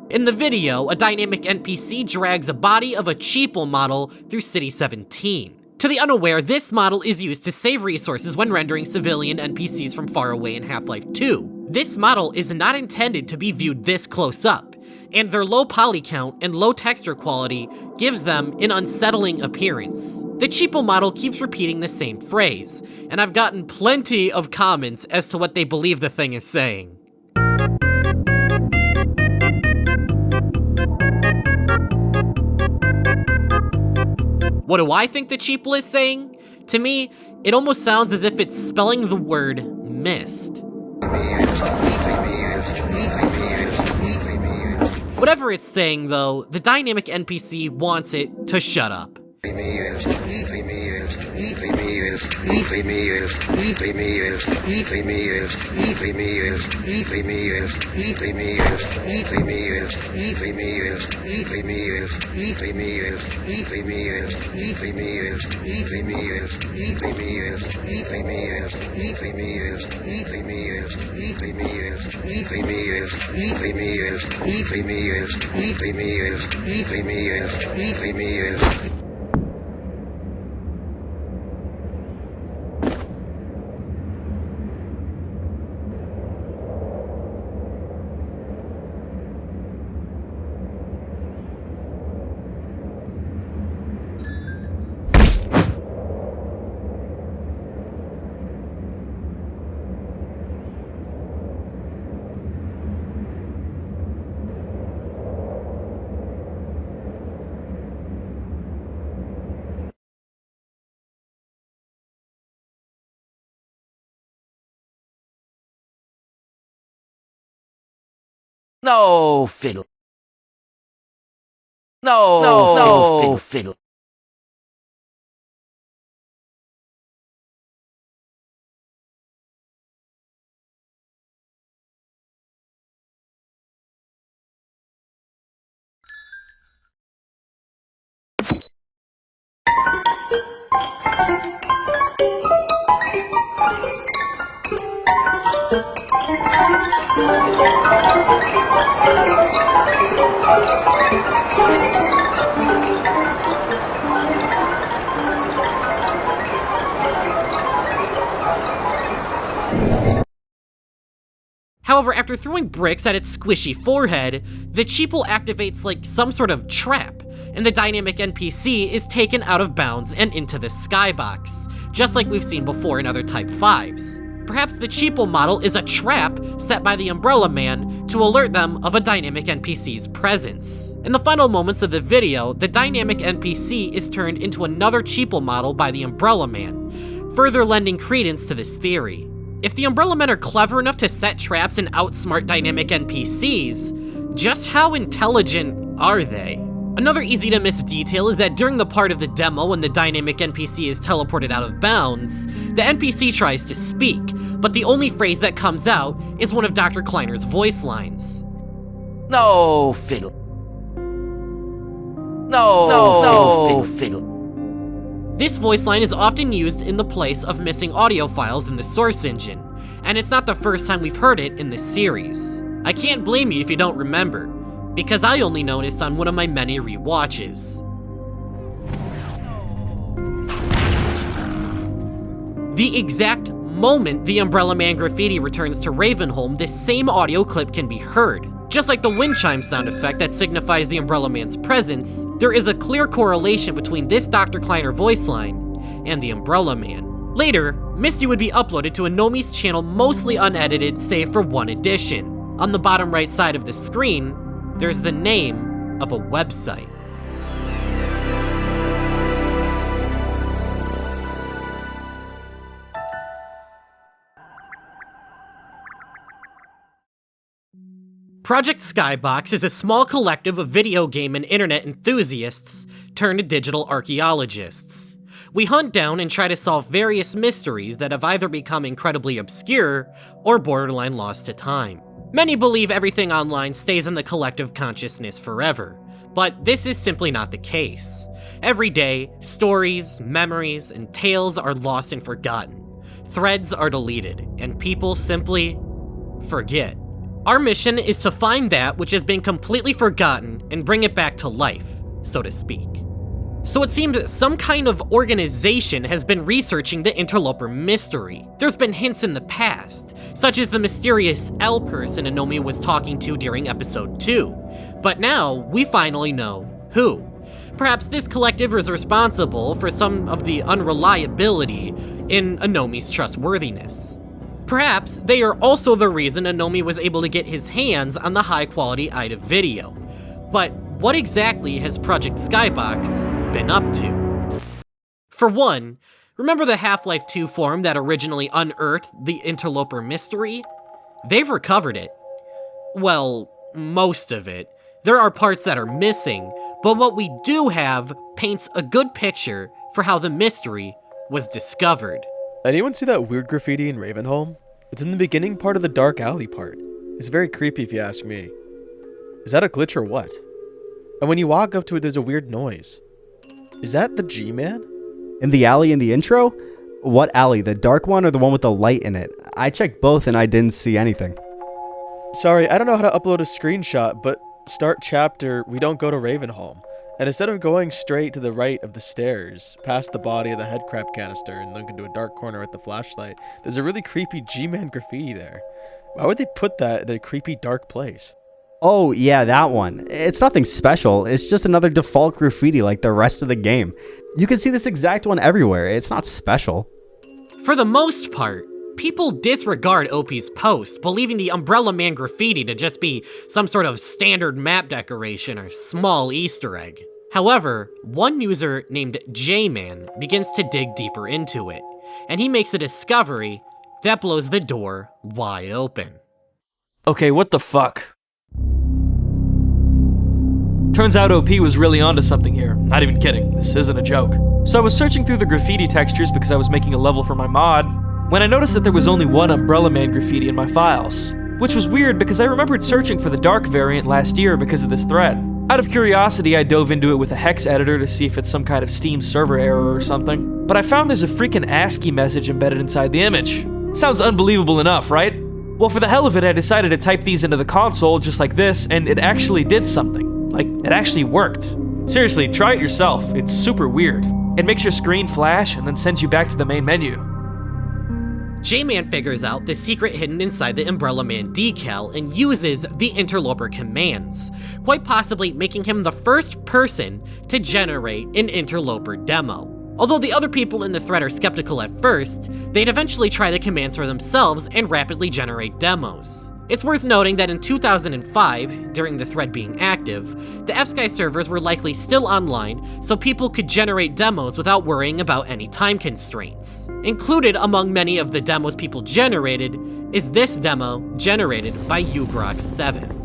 In the video, a dynamic NPC drags a body of a Cheeple model through City 17. To the unaware, this model is used to save resources when rendering civilian NPCs from far away in Half-Life 2. This model is not intended to be viewed this close up, and their low poly count and low texture quality gives them an unsettling appearance. The Cheeple model keeps repeating the same phrase, and I've gotten plenty of comments as to what they believe the thing is saying. What do I think the Cheeple is saying? To me, it almost sounds as if it's spelling the word mist. Whatever it's saying though, the dynamic NPC wants it to shut up. No fiddle. No fiddle. However, after throwing bricks at its squishy forehead, the Cheeple activates like some sort of trap, and the dynamic NPC is taken out of bounds and into the Skybox, just like we've seen before in other Type 5s. Perhaps the cheapo model is a trap set by the Umbrella Man to alert them of a dynamic NPC's presence. In the final moments of the video, the dynamic NPC is turned into another cheapo model by the Umbrella Man, further lending credence to this theory. If the Umbrella Men are clever enough to set traps and outsmart dynamic NPCs, just how intelligent are they? Another easy to miss detail is that during the part of the demo when the dynamic NPC is teleported out of bounds, the NPC tries to speak, but the only phrase that comes out is one of Dr. Kleiner's voice lines. No fiddle. No fiddle. This voice line is often used in the place of missing audio files in the source engine, and it's not the first time we've heard it in this series. I can't blame you if you don't remember, because I only noticed on one of my many rewatches. The exact moment the Umbrella Man graffiti returns to Ravenholm, this same audio clip can be heard. Just like the wind chime sound effect that signifies the Umbrella Man's presence, there is a clear correlation between this Dr. Kleiner voice line and the Umbrella Man. Later, Misty would be uploaded to Anomi's channel mostly unedited save for one addition. On the bottom right side of the screen, there's the name of a website. Project Skybox is a small collective of video game and internet enthusiasts turned digital archaeologists. We hunt down and try to solve various mysteries that have either become incredibly obscure or borderline lost to time. Many believe everything online stays in the collective consciousness forever, but this is simply not the case. Every day, stories, memories, and tales are lost and forgotten. Threads are deleted, and people simply forget. Our mission is to find that which has been completely forgotten and bring it back to life, so to speak. So it seemed some kind of organization has been researching the Interloper mystery. There's been hints in the past, such as the mysterious L person Anomi was talking to during episode 2. But now, we finally know who. Perhaps this collective is responsible for some of the unreliability in Anomi's trustworthiness. Perhaps they are also the reason Anomi was able to get his hands on the high-quality IDA video. But what exactly has Project Skybox been up to? For one, remember the Half-Life 2 forum that originally unearthed the Interloper mystery? They've recovered it. Well, most of it. There are parts that are missing, but what we do have paints a good picture for how the mystery was discovered. Anyone see that weird graffiti in Ravenholm? It's in the beginning part of the dark alley part. It's very creepy if you ask me. Is that a glitch or what? And when you walk up to it, there's a weird noise. Is that the G-Man? In the alley in the intro? What alley? The dark one or the one with the light in it? I checked both and I didn't see anything. Sorry, I don't know how to upload a screenshot, but start chapter, we don't go to Ravenholm. And instead of going straight to the right of the stairs, past the body of the headcrab canister and look into a dark corner with the flashlight, there's a really creepy G-Man graffiti there. Why would they put that in a creepy dark place? Oh, yeah, that one. It's nothing special. It's just another default graffiti like the rest of the game. You can see this exact one everywhere. It's not special. For the most part, people disregard OP's post, believing the Umbrella Man graffiti to just be some sort of standard map decoration or small Easter egg. However, one user named J-Man begins to dig deeper into it, and he makes a discovery that blows the door wide open. Okay, what the fuck? Turns out OP was really onto something here. Not even kidding, this isn't a joke. So I was searching through the graffiti textures because I was making a level for my mod, when I noticed that there was only one Umbrella Man graffiti in my files. Which was weird because I remembered searching for the dark variant last year because of this thread. Out of curiosity, I dove into it with a hex editor to see if it's some kind of Steam server error or something, but I found there's a freaking ASCII message embedded inside the image. Sounds unbelievable enough, right? Well, for the hell of it, I decided to type these into the console just like this, and it actually did something. Like, it actually worked. Seriously, try it yourself. It's super weird. It makes your screen flash and then sends you back to the main menu. J-Man figures out the secret hidden inside the Umbrella Man decal and uses the Interloper commands, quite possibly making him the first person to generate an Interloper demo. Although the other people in the thread are skeptical at first, they'd eventually try the commands for themselves and rapidly generate demos. It's worth noting that in 2005, during the thread being active, the F-Sky servers were likely still online, so people could generate demos without worrying about any time constraints. Included among many of the demos people generated is this demo generated by Ugrox7.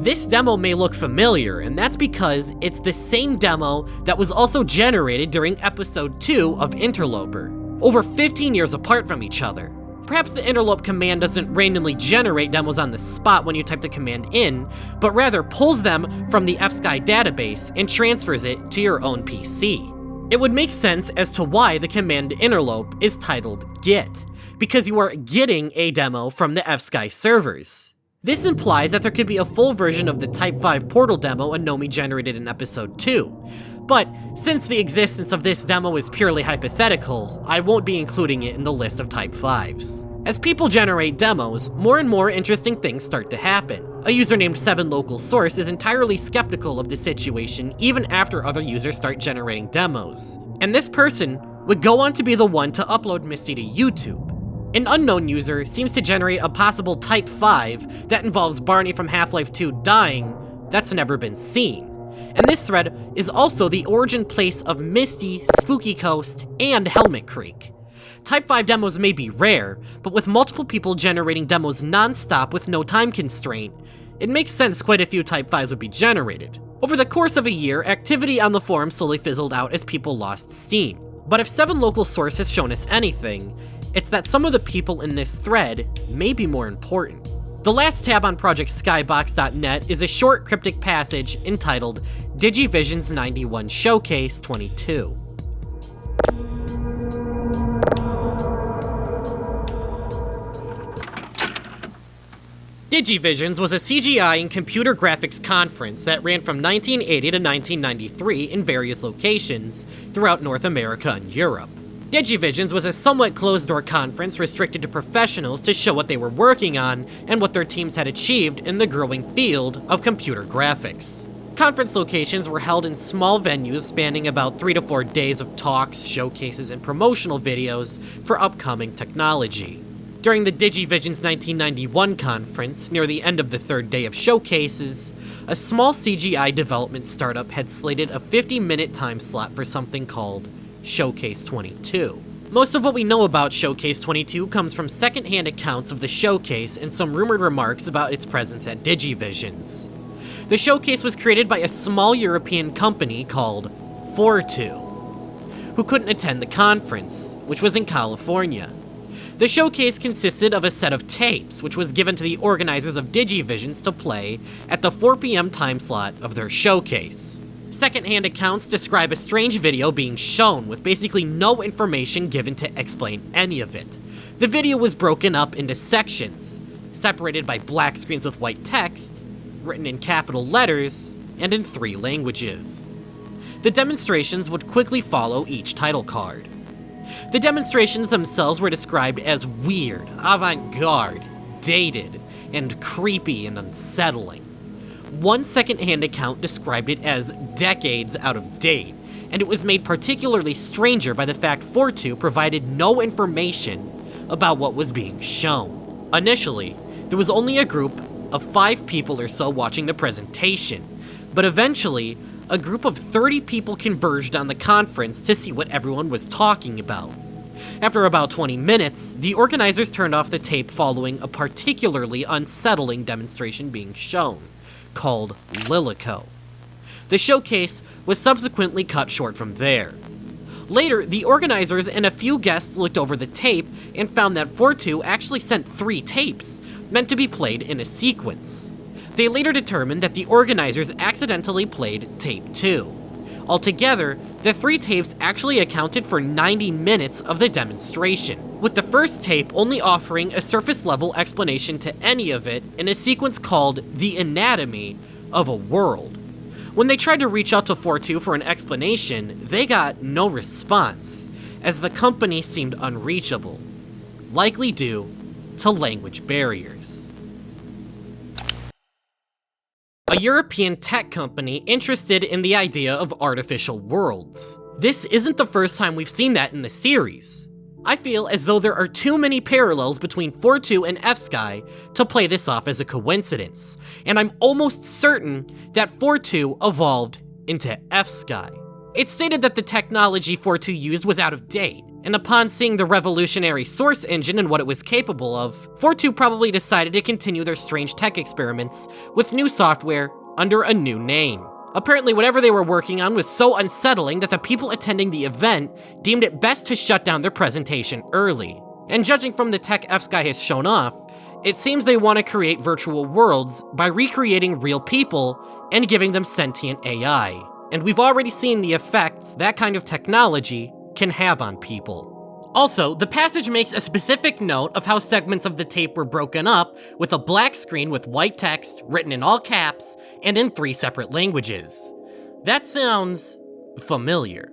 This demo may look familiar, and that's because it's the same demo that was also generated during episode 2 of Interloper, over 15 years apart from each other. Perhaps the interlope command doesn't randomly generate demos on the spot when you type the command in, but rather pulls them from the F-Sky database and transfers it to your own PC. It would make sense as to why the command interlope is titled get, because you are getting a demo from the F-Sky servers. This implies that there could be a full version of the Type 5 portal demo Anomi generated in episode 2. But since the existence of this demo is purely hypothetical, I won't be including it in the list of Type 5s. As people generate demos, more and more interesting things start to happen. A user named 7LocalSource is entirely skeptical of the situation even after other users start generating demos. And this person would go on to be the one to upload Misty to YouTube. An unknown user seems to generate a possible Type 5 that involves Barney from Half-Life 2 dying that's never been seen. And this thread is also the origin place of Misty, Spooky Coast, and Helmet Creek. Type 5 demos may be rare, but with multiple people generating demos non-stop with no time constraint, it makes sense quite a few Type 5s would be generated. Over the course of a year, activity on the forum slowly fizzled out as people lost steam. But if 7LocalSource has shown us anything, it's that some of the people in this thread may be more important. The last tab on Project Skybox.net is a short cryptic passage entitled Digivision's 91 Showcase 22. Digivisions was a CGI and computer graphics conference that ran from 1980 to 1993 in various locations throughout North America and Europe. Digivisions was a somewhat closed-door conference restricted to professionals to show what they were working on and what their teams had achieved in the growing field of computer graphics. Conference locations were held in small venues spanning about 3 to 4 days of talks, showcases, and promotional videos for upcoming technology. During the Digivision's 1991 conference, near the end of the third day of showcases, a small CGI development startup had slated a 50-minute time slot for something called Showcase 22. Most of what we know about Showcase 22 comes from secondhand accounts of the showcase and some rumored remarks about its presence at Digivisions. The showcase was created by a small European company called Fortu, who couldn't attend the conference, which was in California. The showcase consisted of a set of tapes, which was given to the organizers of Digivisions to play at the 4 p.m. time slot of their showcase. Secondhand accounts describe a strange video being shown with basically no information given to explain any of it. The video was broken up into sections, separated by black screens with white text, written in capital letters, and in 3 languages. The demonstrations would quickly follow each title card. The demonstrations themselves were described as weird, avant-garde, dated, and creepy and unsettling. One second-hand account described it as decades out of date, and it was made particularly stranger by the fact Fortu provided no information about what was being shown. Initially, there was only a group of 5 people or so watching the presentation, but eventually, a group of 30 people converged on the conference to see what everyone was talking about. After about 20 minutes, the organizers turned off the tape following a particularly unsettling demonstration being shown, called Lilico. The showcase was subsequently cut short from there. Later, the organizers and a few guests looked over the tape and found that Fortu actually sent 3 tapes, meant to be played in a sequence. They later determined that the organizers accidentally played tape 2. Altogether, the 3 tapes actually accounted for 90 minutes of the demonstration, with the first tape only offering a surface-level explanation to any of it in a sequence called The Anatomy of a World. When they tried to reach out to 4-2 for an explanation, they got no response, as the company seemed unreachable, likely due to language barriers. A European tech company interested in the idea of artificial worlds. This isn't the first time we've seen that in the series. I feel as though there are too many parallels between 4-2 and F-Sky to play this off as a coincidence, and I'm almost certain that 4-2 evolved into F-Sky. It's stated that the technology 4-2 used was out of date, and upon seeing the revolutionary Source engine and what it was capable of, 4-2 probably decided to continue their strange tech experiments with new software under a new name. Apparently, whatever they were working on was so unsettling that the people attending the event deemed it best to shut down their presentation early. And judging from the tech F-Sky has shown off, it seems they want to create virtual worlds by recreating real people and giving them sentient AI. And we've already seen the effects that kind of technology can have on people. Also, the passage makes a specific note of how segments of the tape were broken up with a black screen with white text written in all caps and in 3 separate languages. That sounds familiar.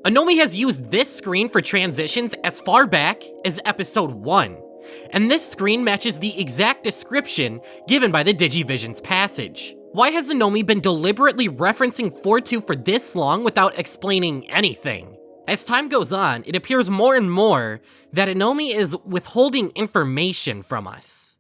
Anomi has used this screen for transitions as far back as episode 1. And this screen matches the exact description given by the Digivision's passage. Why has Anomi been deliberately referencing 4-2 for this long without explaining anything? As time goes on, it appears more and more that Anomi is withholding information from us.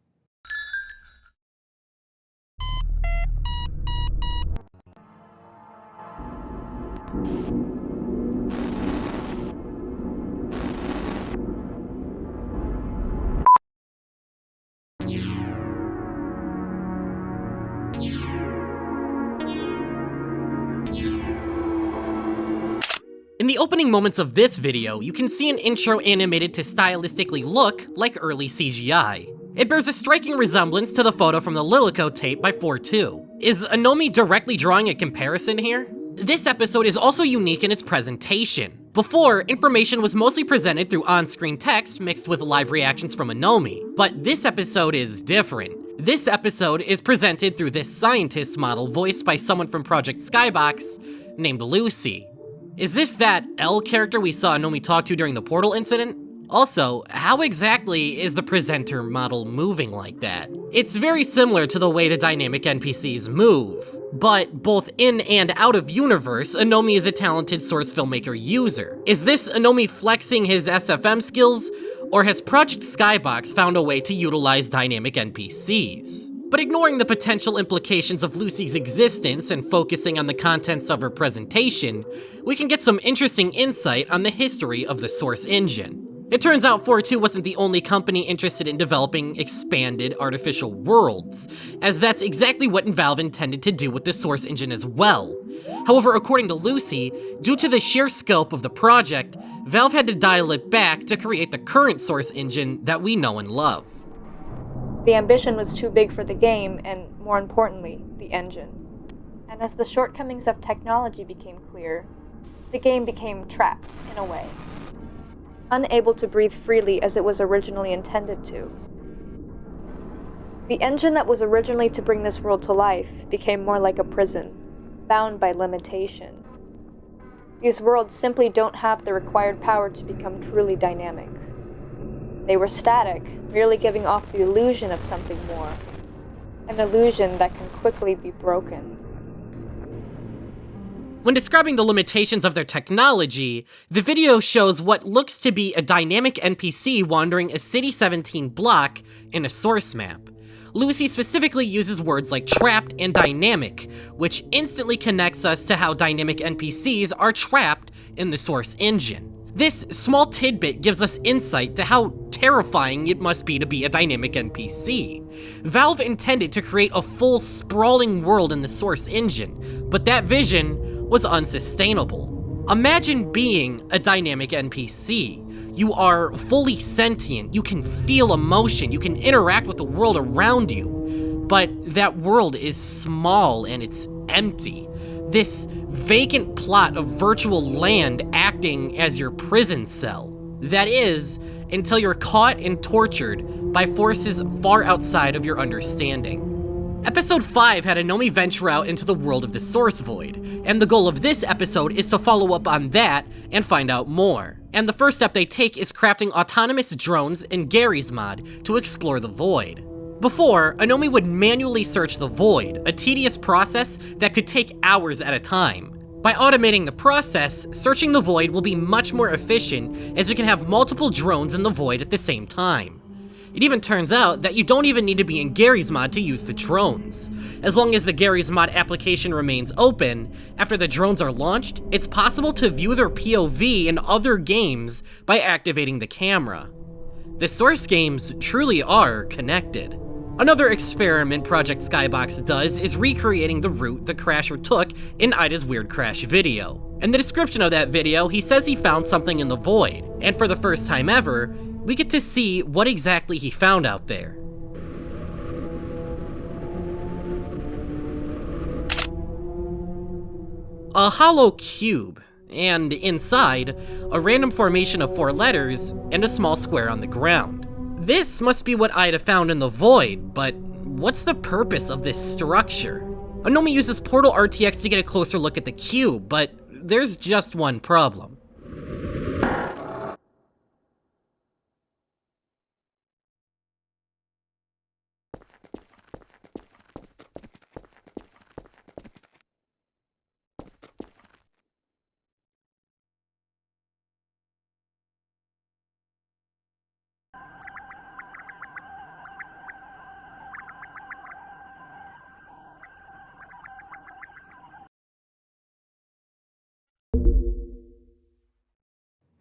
In the opening moments of this video, you can see an intro animated to stylistically look like early CGI. It bears a striking resemblance to the photo from the Lilico tape by 4-2. Is Anomi directly drawing a comparison here? This episode is also unique in its presentation. Before, information was mostly presented through on-screen text mixed with live reactions from Anomi, but this episode is different. This episode is presented through this scientist model voiced by someone from Project Skybox named Lucy. Is this that L character we saw Anomi talk to during the portal incident? Also, how exactly is the presenter model moving like that? It's very similar to the way the dynamic NPCs move, but both in and out of universe, Anomi is a talented Source filmmaker user. Is this Anomi flexing his SFM skills, or has Project Skybox found a way to utilize dynamic NPCs? But ignoring the potential implications of Lucy's existence and focusing on the contents of her presentation, we can get some interesting insight on the history of the Source engine. It turns out 4-2 wasn't the only company interested in developing expanded artificial worlds, as that's exactly what Valve intended to do with the Source engine as well. However, according to Lucy, due to the sheer scope of the project, Valve had to dial it back to create the current Source engine that we know and love. The ambition was too big for the game, and more importantly, the engine. And as the shortcomings of technology became clear, the game became trapped, in a way. Unable to breathe freely as it was originally intended to. The engine that was originally to bring this world to life became more like a prison, bound by limitation. These worlds simply don't have the required power to become truly dynamic. They were static, merely giving off the illusion of something more. An illusion that can quickly be broken. When describing the limitations of their technology, the video shows what looks to be a dynamic NPC wandering a City 17 block in a source map. Lucy specifically uses words like trapped and dynamic, which instantly connects us to how dynamic NPCs are trapped in the Source engine. This small tidbit gives us insight to how terrifying it must be to be a dynamic NPC. Valve intended to create a full sprawling world in the Source engine, but that vision was unsustainable. Imagine being a dynamic NPC. You are fully sentient, you can feel emotion, you can interact with the world around you, but that world is small and it's empty. This vacant plot of virtual land acting as your prison cell. That is, until you're caught and tortured by forces far outside of your understanding. Episode 5 had Anomi venture out into the world of the Source Void, and the goal of this episode is to follow up on that and find out more. And the first step they take is crafting autonomous drones in Gary's mod to explore the Void. Before, Anomi would manually search the Void, a tedious process that could take hours at a time. By automating the process, searching the Void will be much more efficient as you can have multiple drones in the Void at the same time. It even turns out that you don't even need to be in Gary's mod to use the drones. As long as the Gary's mod application remains open, after the drones are launched, it's possible to view their POV in other games by activating the camera. The Source games truly are connected. Another experiment Project Skybox does is recreating the route the Crasher took in Ida's Weird Crash video. In the description of that video, he says he found something in the Void, and for the first time ever, we get to see what exactly he found out there. A hollow cube, and inside, a random formation of 4 letters and a small square on the ground. This must be what Ida found in the Void, but what's the purpose of this structure? Anomi uses Portal RTX to get a closer look at the cube, but there's just one problem.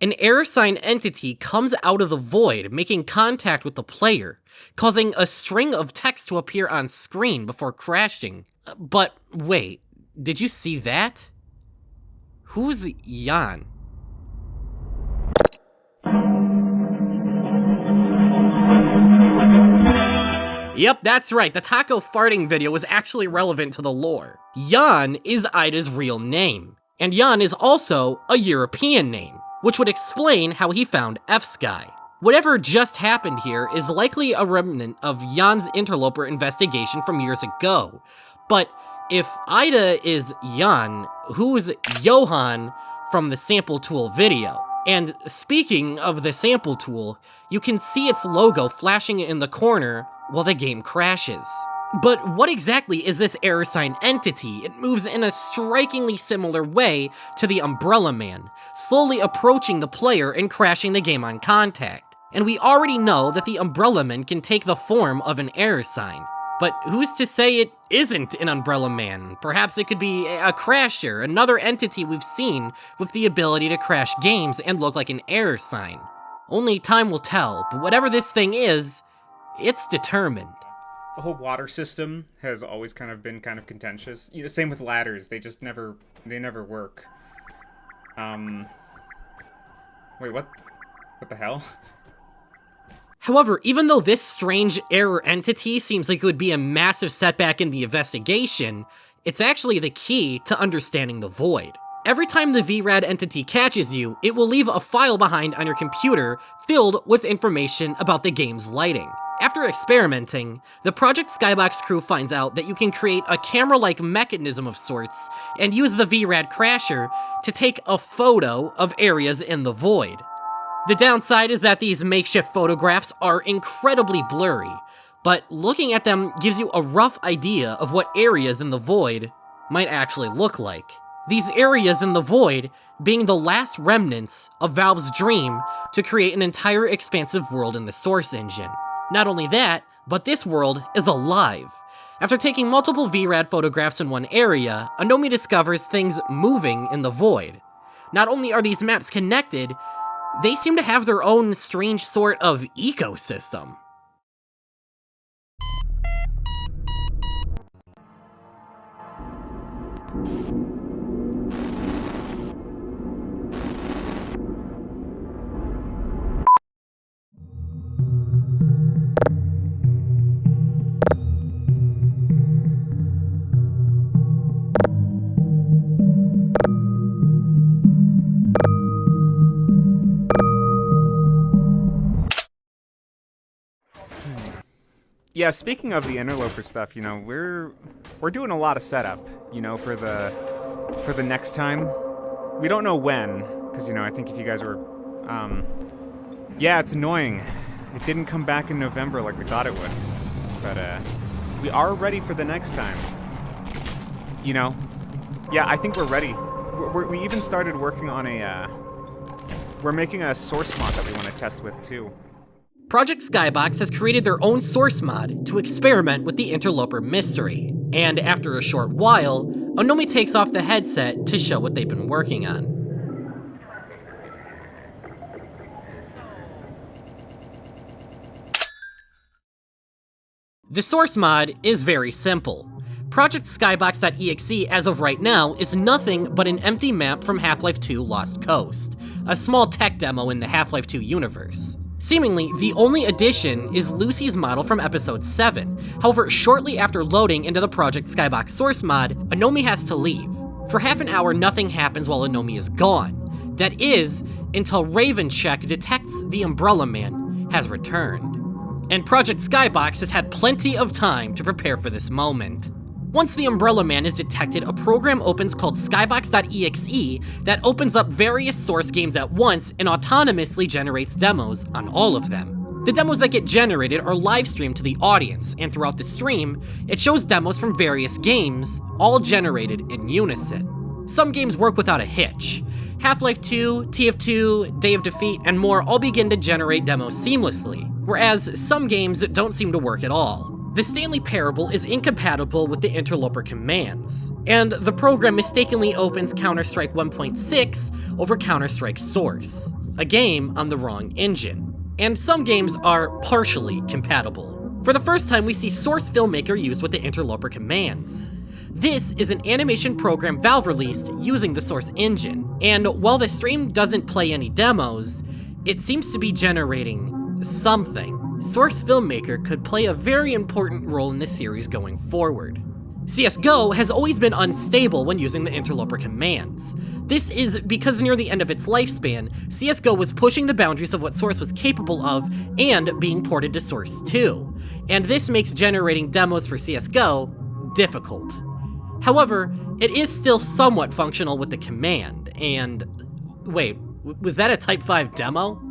An error sign entity comes out of the Void, making contact with the player, causing a string of text to appear on screen before crashing. But wait, did you see that? Who's Jan? Yep, that's right, the taco farting video was actually relevant to the lore. Jan is Ida's real name, and Jan is also a European name, which would explain how he found F-Sky. Whatever just happened here is likely a remnant of Jan's Interloper investigation from years ago. But if Ida is Jan, who's Johan from the sample tool video? And speaking of the sample tool, you can see its logo flashing in the corner while the game crashes. But what exactly is this error sign entity? It moves in a strikingly similar way to the Umbrella Man, slowly approaching the player and crashing the game on contact. And we already know that the Umbrella Man can take the form of an error sign. But who's to say it isn't an Umbrella Man? Perhaps it could be a Crasher, another entity we've seen with the ability to crash games and look like an error sign. Only time will tell, but whatever this thing is, it's determined. The whole water system has always kind of been contentious. You know, same with ladders. They never work. Wait, what? What the hell? However, even though this strange error entity seems like it would be a massive setback in the investigation, it's actually the key to understanding the Void. Every time the VRAD entity catches you, it will leave a file behind on your computer filled with information about the game's lighting. After experimenting, the Project Skybox crew finds out that you can create a camera-like mechanism of sorts and use the VRAD crasher to take a photo of areas in the Void. The downside is that these makeshift photographs are incredibly blurry, but looking at them gives you a rough idea of what areas in the Void might actually look like. These areas in the Void being the last remnants of Valve's dream to create an entire expansive world in the Source engine. Not only that, but this world is alive. After taking multiple VRAD photographs in one area, Anomi discovers things moving in the Void. Not only are these maps connected, they seem to have their own strange sort of ecosystem. Yeah, speaking of the Interloper stuff, you know, we're doing a lot of setup, you know, for the next time. We don't know when, because, you know, I think if you guys were, yeah, it's annoying. It didn't come back in November like we thought it would, but we are ready for the next time. You know, yeah, I think we're ready. We even started working on we're making a source mod that we want to test with too. Project Skybox has created their own source mod to experiment with the Interloper mystery, and after a short while, Onomi takes off the headset to show what they've been working on. The source mod is very simple. Project Skybox.exe as of right now is nothing but an empty map from Half-Life 2 Lost Coast, a small tech demo in the Half-Life 2 universe. Seemingly, the only addition is Lucy's model from episode 7. However, shortly after loading into the Project Skybox source mod, Onomi has to leave. For half an hour, nothing happens while Onomi is gone. That is, until Ravencheck detects the Umbrella Man has returned. And Project Skybox has had plenty of time to prepare for this moment. Once the Umbrella Man is detected, a program opens called Skybox.exe that opens up various source games at once and autonomously generates demos on all of them. The demos that get generated are live streamed to the audience, and throughout the stream, it shows demos from various games, all generated in unison. Some games work without a hitch. Half-Life 2, TF2, Day of Defeat, and more all begin to generate demos seamlessly, whereas some games don't seem to work at all. The Stanley Parable is incompatible with the Interloper commands, and the program mistakenly opens Counter-Strike 1.6 over Counter-Strike Source, a game on the wrong engine. And some games are partially compatible. For the first time, we see Source Filmmaker used with the Interloper commands. This is an animation program Valve released using the Source engine, and while the stream doesn't play any demos, it seems to be generating something. Source Filmmaker could play a very important role in this series going forward. CSGO has always been unstable when using the Interloper commands. This is because near the end of its lifespan, CSGO was pushing the boundaries of what Source was capable of and being ported to Source 2, and this makes generating demos for CSGO difficult. However, it is still somewhat functional with the command, and wait, was that a Type 5 demo?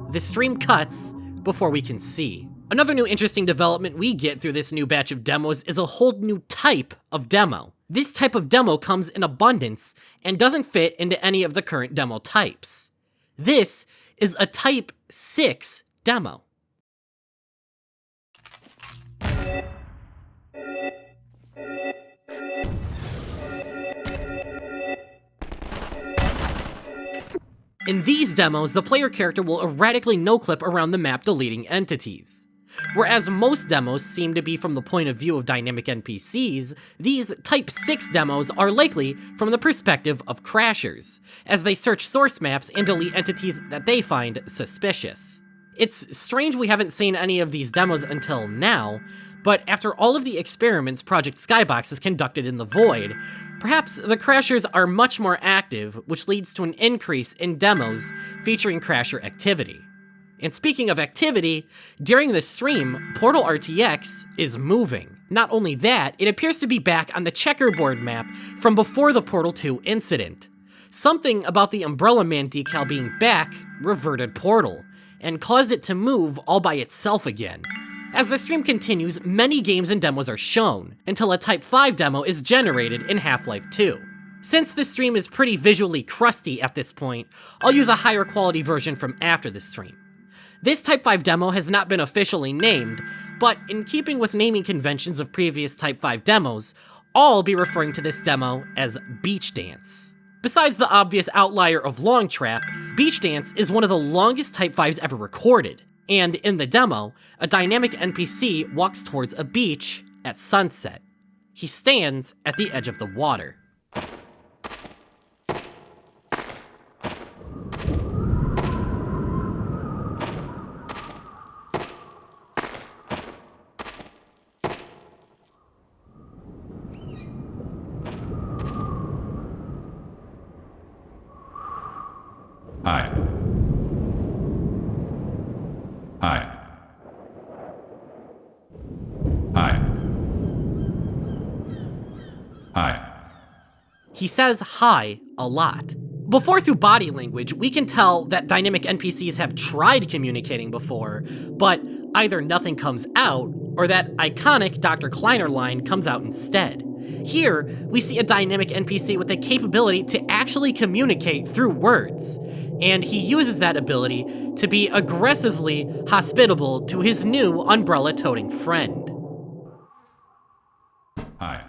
The stream cuts before we can see. Another new interesting development we get through this new batch of demos is a whole new type of demo. This type of demo comes in abundance and doesn't fit into any of the current demo types. This is a Type 6 demo. In these demos, the player character will erratically no-clip around the map deleting entities. Whereas most demos seem to be from the point of view of dynamic NPCs, these Type 6 demos are likely from the perspective of crashers, as they search source maps and delete entities that they find suspicious. It's strange we haven't seen any of these demos until now, but after all of the experiments Project Skybox has conducted in the Void, perhaps the crashers are much more active, which leads to an increase in demos featuring crasher activity. And speaking of activity, during the stream, Portal RTX is moving. Not only that, it appears to be back on the checkerboard map from before the Portal 2 incident. Something about the Umbrella Man decal being back reverted Portal, and caused it to move all by itself again. As the stream continues, many games and demos are shown, until a Type 5 demo is generated in Half-Life 2. Since the stream is pretty visually crusty at this point, I'll use a higher quality version from after the stream. This Type 5 demo has not been officially named, but in keeping with naming conventions of previous Type 5 demos, I'll be referring to this demo as Beach Dance. Besides the obvious outlier of Long Trap, Beach Dance is one of the longest Type 5s ever recorded, and in the demo, a dynamic NPC walks towards a beach at sunset. He stands at the edge of the water. Hi. Hi. Hi. Hi. He says hi a lot. Before, through body language, we can tell that dynamic NPCs have tried communicating before, but either nothing comes out, or that iconic Dr. Kleiner line comes out instead. Here, we see a dynamic NPC with the capability to actually communicate through words, and he uses that ability to be aggressively hospitable to his new umbrella-toting friend. Hi.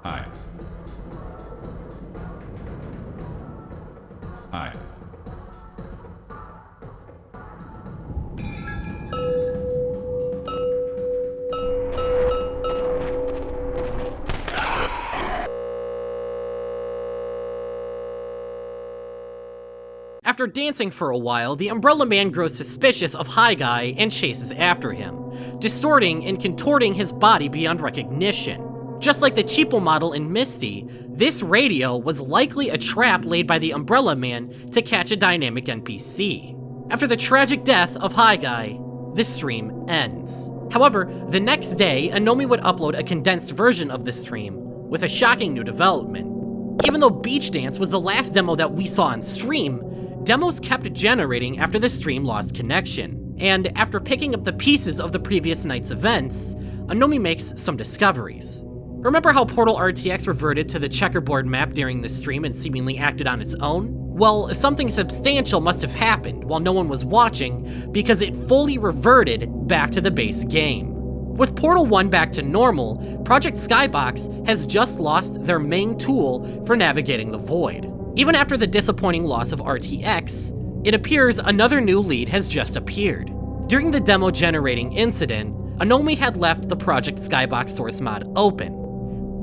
Hi. Hi. After dancing for a while, the Umbrella Man grows suspicious of High Guy and chases after him, distorting and contorting his body beyond recognition. Just like the cheapo model in Misty, this radio was likely a trap laid by the Umbrella Man to catch a dynamic NPC. After the tragic death of High Guy, the stream ends. However, the next day, Anomi would upload a condensed version of the stream with a shocking new development. Even though Beach Dance was the last demo that we saw on stream, demos kept generating after the stream lost connection. And after picking up the pieces of the previous night's events, Anomi makes some discoveries. Remember how Portal RTX reverted to the checkerboard map during the stream and seemingly acted on its own? Well, something substantial must have happened while no one was watching, because it fully reverted back to the base game. With Portal 1 back to normal, Project Skybox has just lost their main tool for navigating the void. Even after the disappointing loss of RTX, it appears another new lead has just appeared. During the demo generating incident, Anomi had left the Project Skybox source mod open.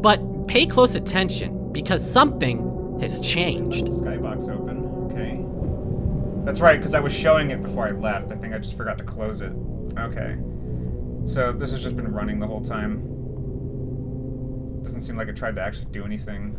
But pay close attention, because something has changed. Skybox open, okay. That's right, because I was showing it before I left. I think I just forgot to close it. Okay. So this has just been running the whole time. Doesn't seem like it tried to actually do anything.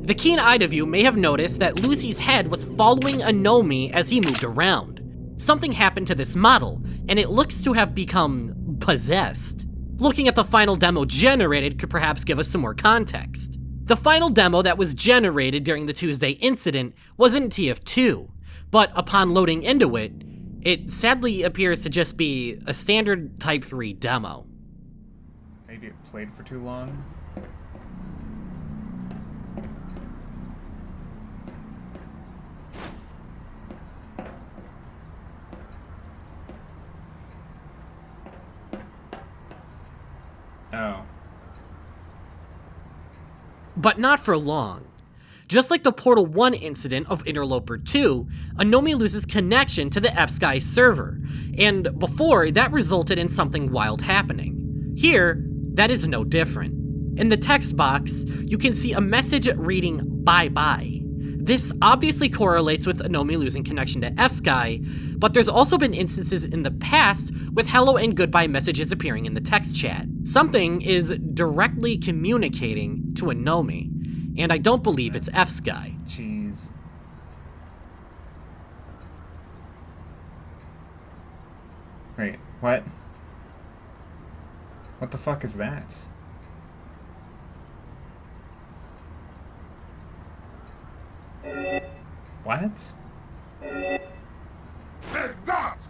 The keen-eyed of you may have noticed that Lucy's head was following Anomi as he moved around. Something happened to this model, and it looks to have become possessed. Looking at the final demo generated could perhaps give us some more context. The final demo that was generated during the Tuesday incident was in TF2, but upon loading into it, it sadly appears to just be a standard Type 3 demo. Maybe it played for too long? Oh. But not for long. Just like the Portal 1 incident of Interloper 2, Anomi loses connection to the F-Sky server, and before, that resulted in something wild happening. Here, that is no different. In the text box, you can see a message reading bye-bye. This obviously correlates with Anomi losing connection to F-Sky, but there's also been instances in the past with hello and goodbye messages appearing in the text chat. Something is directly communicating to Anomi, and I don't believe it's F-Sky. Jeez. Wait, what? What the fuck is that? What? Take that!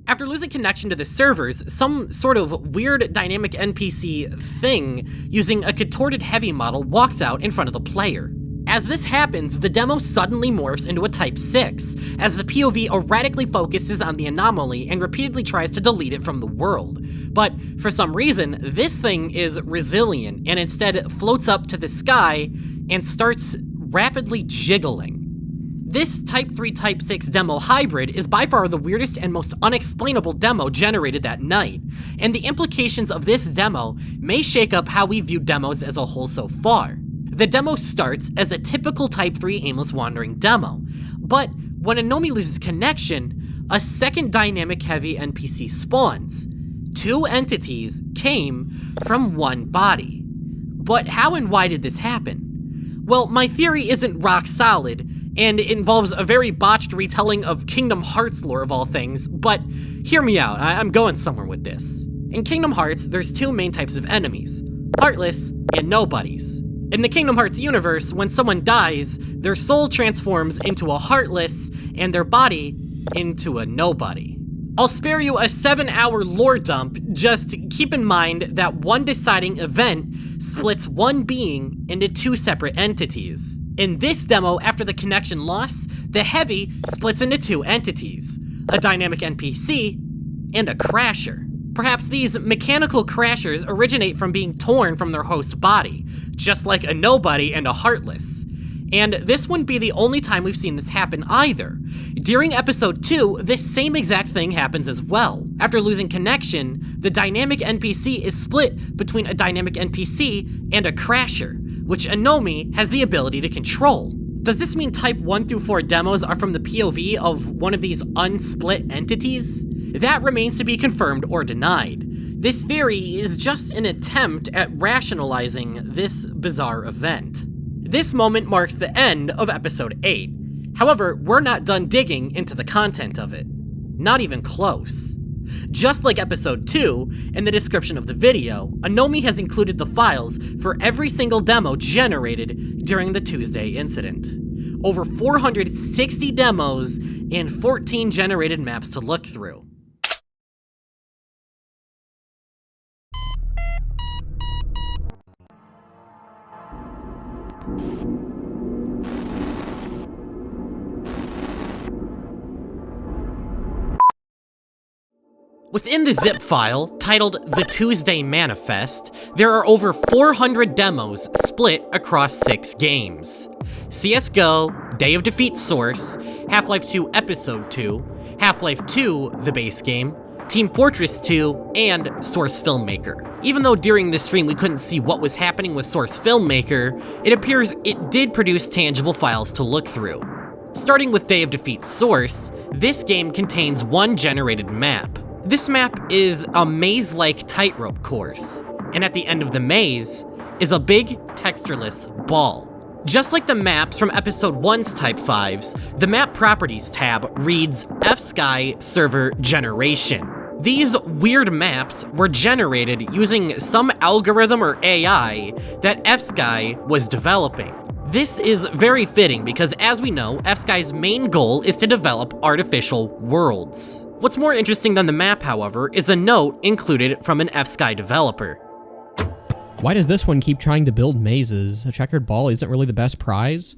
After losing connection to the servers, some sort of weird dynamic NPC thing using a contorted heavy model walks out in front of the player. As this happens, the demo suddenly morphs into a Type 6, as the POV erratically focuses on the anomaly and repeatedly tries to delete it from the world. But for some reason, this thing is resilient and instead floats up to the sky and starts rapidly jiggling. This Type 3 Type 6 demo hybrid is by far the weirdest and most unexplainable demo generated that night, and the implications of this demo may shake up how we view demos as a whole so far. The demo starts as a typical Type 3 aimless wandering demo, but when Anomi loses connection, a second dynamic heavy NPC spawns. Two entities came from one body. But how and why did this happen? Well, my theory isn't rock solid, and it involves a very botched retelling of Kingdom Hearts lore of all things, but hear me out, I'm going somewhere with this. In Kingdom Hearts, there's two main types of enemies, Heartless and Nobodies. In the Kingdom Hearts universe, when someone dies, their soul transforms into a Heartless and their body into a Nobody. I'll spare you a 7-hour lore dump, just keep in mind that one deciding event splits one being into two separate entities. In this demo, after the connection loss, the Heavy splits into two entities, a dynamic NPC and a Crasher. Perhaps these mechanical crashers originate from being torn from their host body, just like a Nobody and a Heartless. And this wouldn't be the only time we've seen this happen either. During episode 2, this same exact thing happens as well. After losing connection, the dynamic NPC is split between a dynamic NPC and a Crasher, which Anomi has the ability to control. Does this mean Type 1 through 4 demos are from the POV of one of these unsplit entities? That remains to be confirmed or denied. This theory is just an attempt at rationalizing this bizarre event. This moment marks the end of episode 8. However, we're not done digging into the content of it. Not even close. Just like episode 2, in the description of the video, Anomi has included the files for every single demo generated during the Tuesday incident. Over 460 demos and 14 generated maps to look through. Within the zip file, titled The Tuesday Manifest, there are over 400 demos split across 6 games. CSGO, Day of Defeat Source, Half-Life 2 Episode 2, Half-Life 2, the base game, Team Fortress 2, and Source Filmmaker. Even though during this stream we couldn't see what was happening with Source Filmmaker, it appears it did produce tangible files to look through. Starting with Day of Defeat Source, this game contains one generated map. This map is a maze-like tightrope course, and at the end of the maze is a big, textureless ball. Just like the maps from Episode 1's Type 5s, the Map Properties tab reads F-Sky Server Generation. These weird maps were generated using some algorithm or AI that F-Sky was developing. This is very fitting because, as we know, F-Sky's main goal is to develop artificial worlds. What's more interesting than the map, however, is a note included from an F-Sky developer. Why does this one keep trying to build mazes? A checkered ball isn't really the best prize?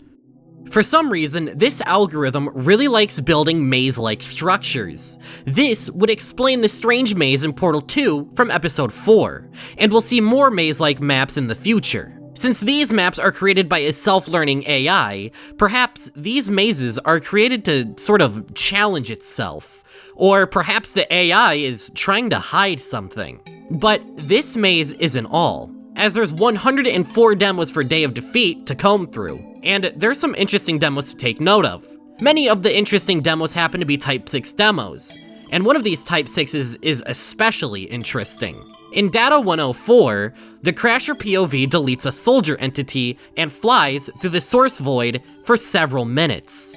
For some reason, this algorithm really likes building maze-like structures. This would explain the strange maze in Portal 2 from Episode 4, and we'll see more maze-like maps in the future. Since these maps are created by a self-learning AI, perhaps these mazes are created to sort of challenge itself. Or perhaps the AI is trying to hide something. But this maze isn't all, as there's 104 demos for Day of Defeat to comb through, and there's some interesting demos to take note of. Many of the interesting demos happen to be Type 6 demos, and one of these Type 6s is especially interesting. In Data 104, the Crasher POV deletes a soldier entity and flies through the source void for several minutes.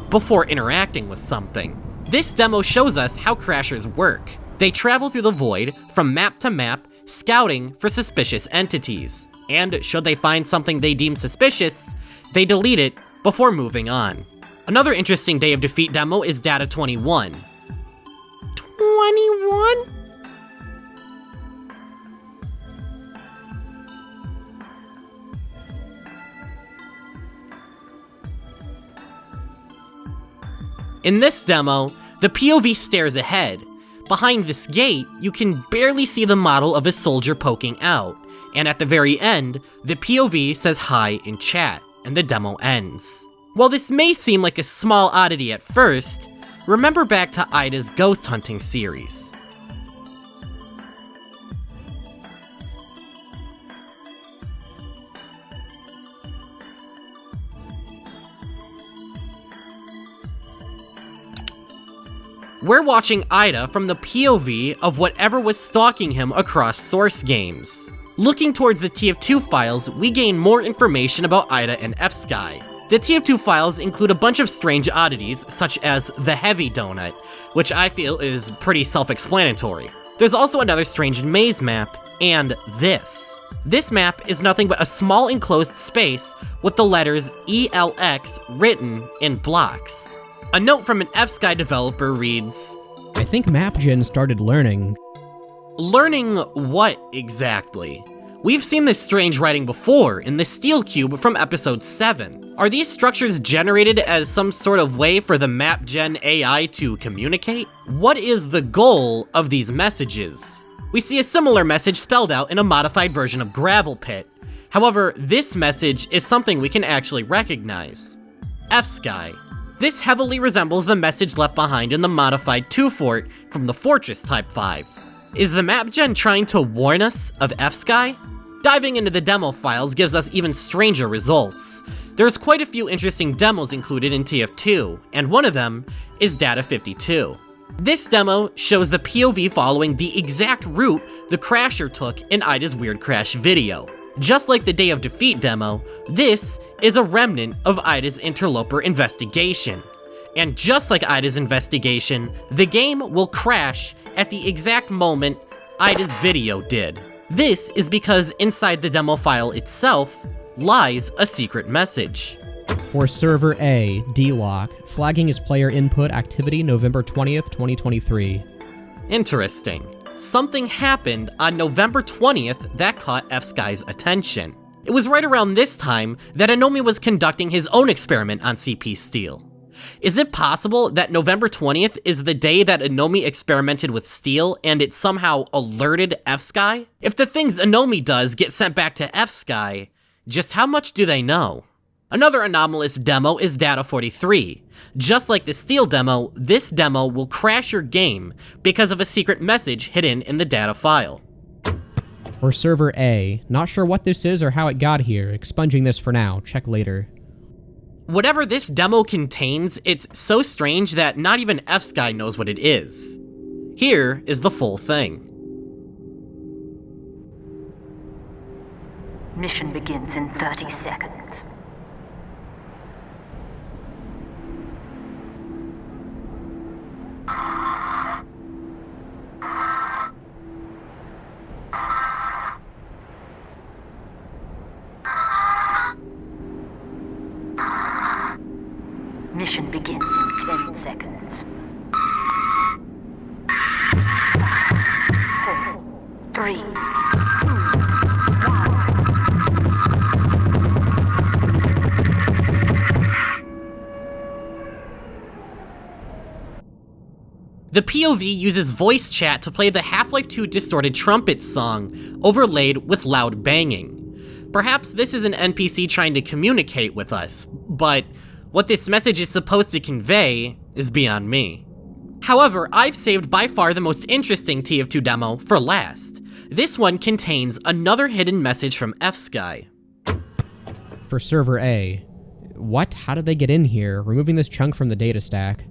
before interacting with something. This demo shows us how crashers work. They travel through the void from map to map, scouting for suspicious entities. And should they find something they deem suspicious, they delete it before moving on. Another interesting Day of Defeat demo is Data 21. 21? In this demo, the POV stares ahead. Behind this gate, you can barely see the model of a soldier poking out, and at the very end, the POV says hi in chat, and the demo ends. While this may seem like a small oddity at first, remember back to Ida's ghost hunting series. We're watching Ida from the POV of whatever was stalking him across source games. Looking towards the TF2 files, we gain more information about Ida and F-Sky. The TF2 files include a bunch of strange oddities, such as the heavy donut, which I feel is pretty self-explanatory. There's also another strange maze map, and this. This map is nothing but a small enclosed space with the letters ELX written in blocks. A note from an F-Sky developer reads, I think MapGen started learning. Learning what exactly? We've seen this strange writing before in the Steel Cube from episode 7. Are these structures generated as some sort of way for the MapGen AI to communicate? What is the goal of these messages? We see a similar message spelled out in a modified version of Gravel Pit. However, this message is something we can actually recognize. F-Sky. This heavily resembles the message left behind in the modified 2 fort from the Fortress Type 5. Is the MapGen trying to warn us of F-Sky? Diving into the demo files gives us even stranger results. There's quite a few interesting demos included in TF2, and one of them is Data 52. This demo shows the POV following the exact route the crasher took in Ida's Weird Crash video. Just like the Day of Defeat demo, this is a remnant of Ida's Interloper investigation. And just like Ida's investigation, the game will crash at the exact moment Ida's video did. This is because inside the demo file itself lies a secret message. For server A, D-Lock, flagging as player input activity November 20th, 2023. Interesting. Something happened on November 20th that caught F-Sky's attention. It was right around this time that Anomi was conducting his own experiment on CP Steel. Is it possible that November 20th is the day that Anomi experimented with Steel and it somehow alerted F-Sky? If the things Anomi does get sent back to F-Sky, just how much do they know? Another anomalous demo is Data 43. Just like the Steel demo, this demo will crash your game because of a secret message hidden in the data file. For server A, not sure what this is or how it got here, expunging this for now, check later. Whatever this demo contains, it's so strange that not even F-Sky knows what it is. Here is the full thing. Mission begins in 30 seconds. Mission begins in 10 seconds. 4, 3, 2, 1. The POV uses voice chat to play the Half-Life 2 distorted trumpet song, overlaid with loud banging. Perhaps this is an NPC trying to communicate with us, but what this message is supposed to convey is beyond me. However, I've saved by far the most interesting TF2 demo for last. This one contains another hidden message from F-Sky. For server A, what? How did they get in here? Removing this chunk from the data stack.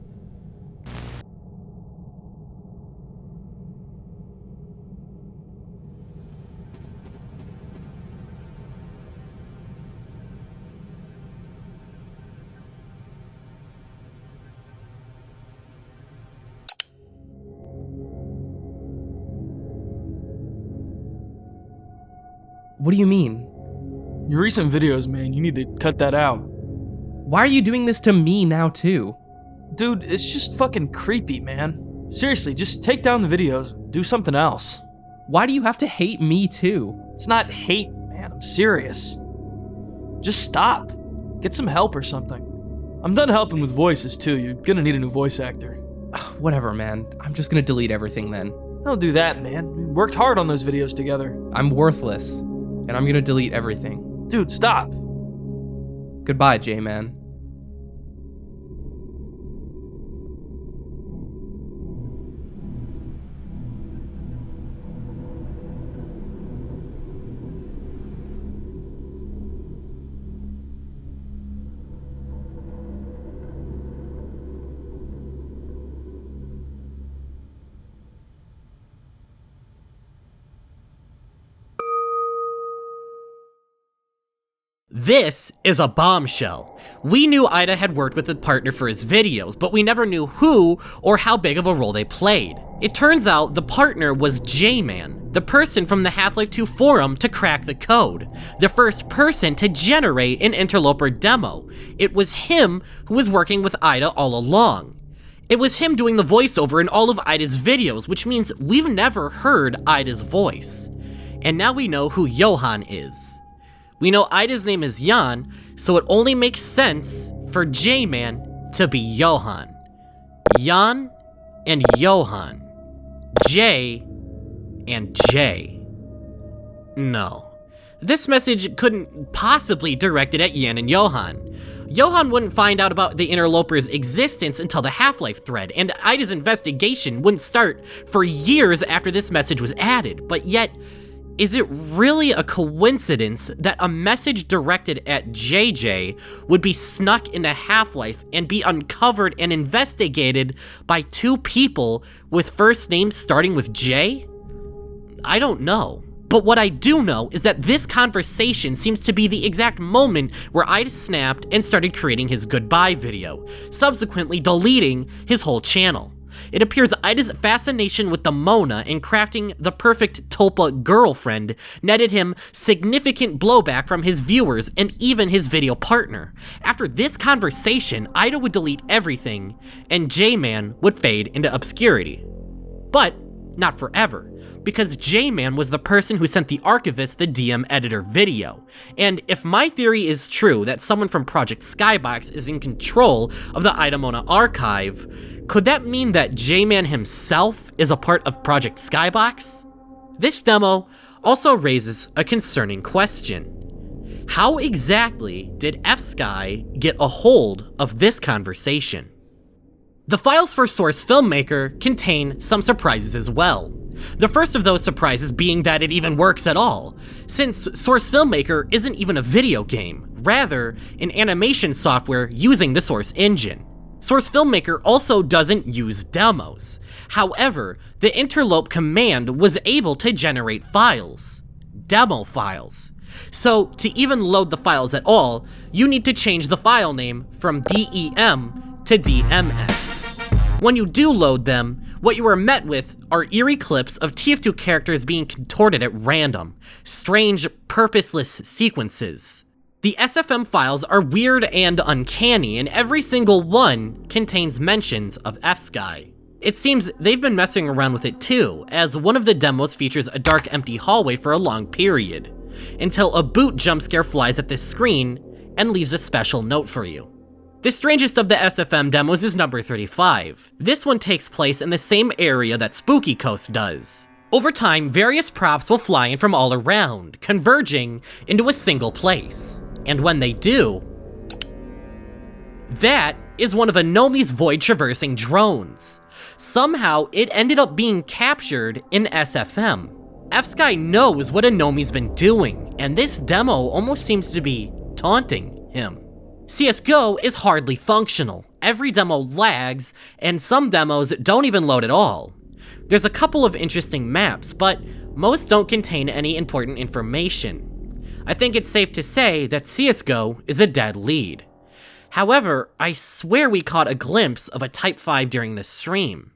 What do you mean? Your recent videos, man, you need to cut that out. Why are you doing this to me now too? Dude, it's just fucking creepy, man. Seriously, just take down the videos. Do something else. Why do you have to hate me too? It's not hate, man. I'm serious. Just stop. Get some help or something. I'm done helping with voices too. You're gonna need a new voice actor. Whatever, man. I'm just gonna delete everything then. Don't do that, man. We worked hard on those videos together. I'm worthless, and I'm gonna delete everything. Dude, stop. Goodbye, J-Man. This is a bombshell. We knew Ida had worked with a partner for his videos, but we never knew who or how big of a role they played. It turns out the partner was J-Man, the person from the Half-Life 2 forum to crack the code, the first person to generate an Interloper demo. It was him who was working with Ida all along. It was him doing the voiceover in all of Ida's videos, which means we've never heard Ida's voice. And now we know who Johan is. We know Ida's name is Jan, so it only makes sense for J-Man to be Johan. Jan and Johan. J and J. No. This message couldn't possibly direct it at Jan and Johan. Johan wouldn't find out about the Interloper's existence until the Half-Life thread, and Ida's investigation wouldn't start for years after this message was added, but yet, is it really a coincidence that a message directed at JJ would be snuck into Half-Life and be uncovered and investigated by two people with first names starting with J? I don't know. But what I do know is that this conversation seems to be the exact moment where Ida snapped and started creating his goodbye video, subsequently deleting his whole channel. It appears Ida's fascination with the Mona and crafting the perfect Tulpa girlfriend netted him significant blowback from his viewers and even his video partner. After this conversation, Ida would delete everything, and J-Man would fade into obscurity. But not forever, because J-Man was the person who sent the archivist the DM editor video. And if my theory is true that someone from Project Skybox is in control of the Ida Mona archive, could that mean that J-Man himself is a part of Project Skybox? This demo also raises a concerning question. How exactly did F-Sky get a hold of this conversation? The files for Source Filmmaker contain some surprises as well. The first of those surprises being that it even works at all, since Source Filmmaker isn't even a video game, rather an animation software using the Source engine. Source Filmmaker also doesn't use demos. However, the interlope command was able to generate files, demo files. So to even load the files at all, you need to change the file name from DEM to DMX. When you do load them, what you are met with are eerie clips of TF2 characters being contorted at random, strange, purposeless sequences. The SFM files are weird and uncanny, and every single one contains mentions of F-Sky. It seems they've been messing around with it too, as one of the demos features a dark empty hallway for a long period, until a boot jump scare flies at the screen and leaves a special note for you. The strangest of the SFM demos is number 35. This one takes place in the same area that Spooky Coast does. Over time, various props will fly in from all around, converging into a single place. And when they do, that is one of Anomi's void-traversing drones. Somehow, it ended up being captured in SFM. F-Sky knows what Anomi's been doing, and this demo almost seems to be taunting him. CSGO is hardly functional. Every demo lags, and some demos don't even load at all. There's a couple of interesting maps, but most don't contain any important information. I think it's safe to say that CSGO is a dead lead. However, I swear we caught a glimpse of a Type 5 during the stream.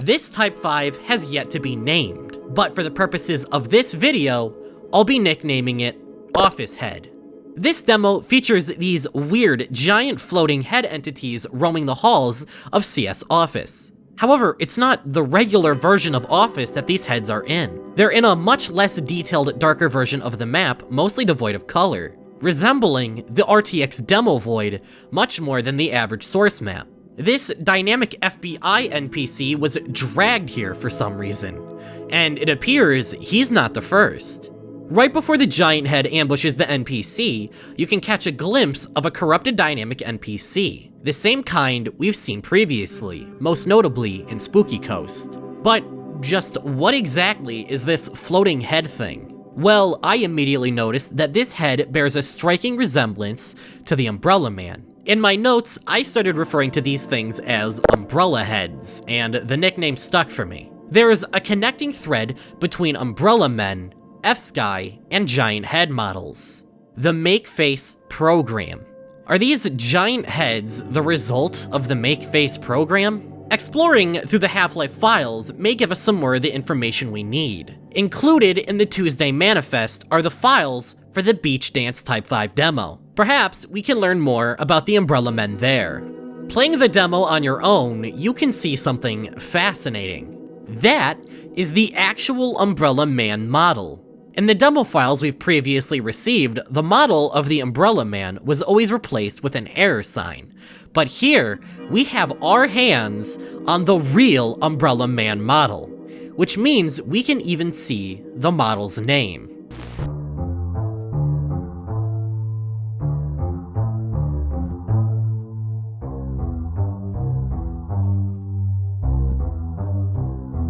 This Type 5 has yet to be named, but for the purposes of this video, I'll be nicknaming it Office Head. This demo features these weird, giant floating head entities roaming the halls of CS Office. However, it's not the regular version of Office that these heads are in. They're in a much less detailed, darker version of the map, mostly devoid of color, resembling the RTX demo void much more than the average source map. This dynamic FBI NPC was dragged here for some reason, and it appears he's not the first. Right before the giant head ambushes the NPC, you can catch a glimpse of a corrupted dynamic NPC, the same kind we've seen previously, most notably in Spooky Coast. But just what exactly is this floating head thing? Well, I immediately noticed that this head bears a striking resemblance to the Umbrella Man. In my notes, I started referring to these things as Umbrella Heads, and the nickname stuck for me. There is a connecting thread between Umbrella Men, F-Sky, and giant head models. The Make-Face program. Are these giant heads the result of the Make-Face program? Exploring through the Half-Life files may give us some more of the information we need. Included in the Tuesday manifest are the files for the Beach Dance Type 5 demo. Perhaps we can learn more about the Umbrella Men there. Playing the demo on your own, you can see something fascinating. That is the actual Umbrella Man model. In the demo files we've previously received, the model of the Umbrella Man was always replaced with an error sign. But here, we have our hands on the real Umbrella Man model, which means we can even see the model's name.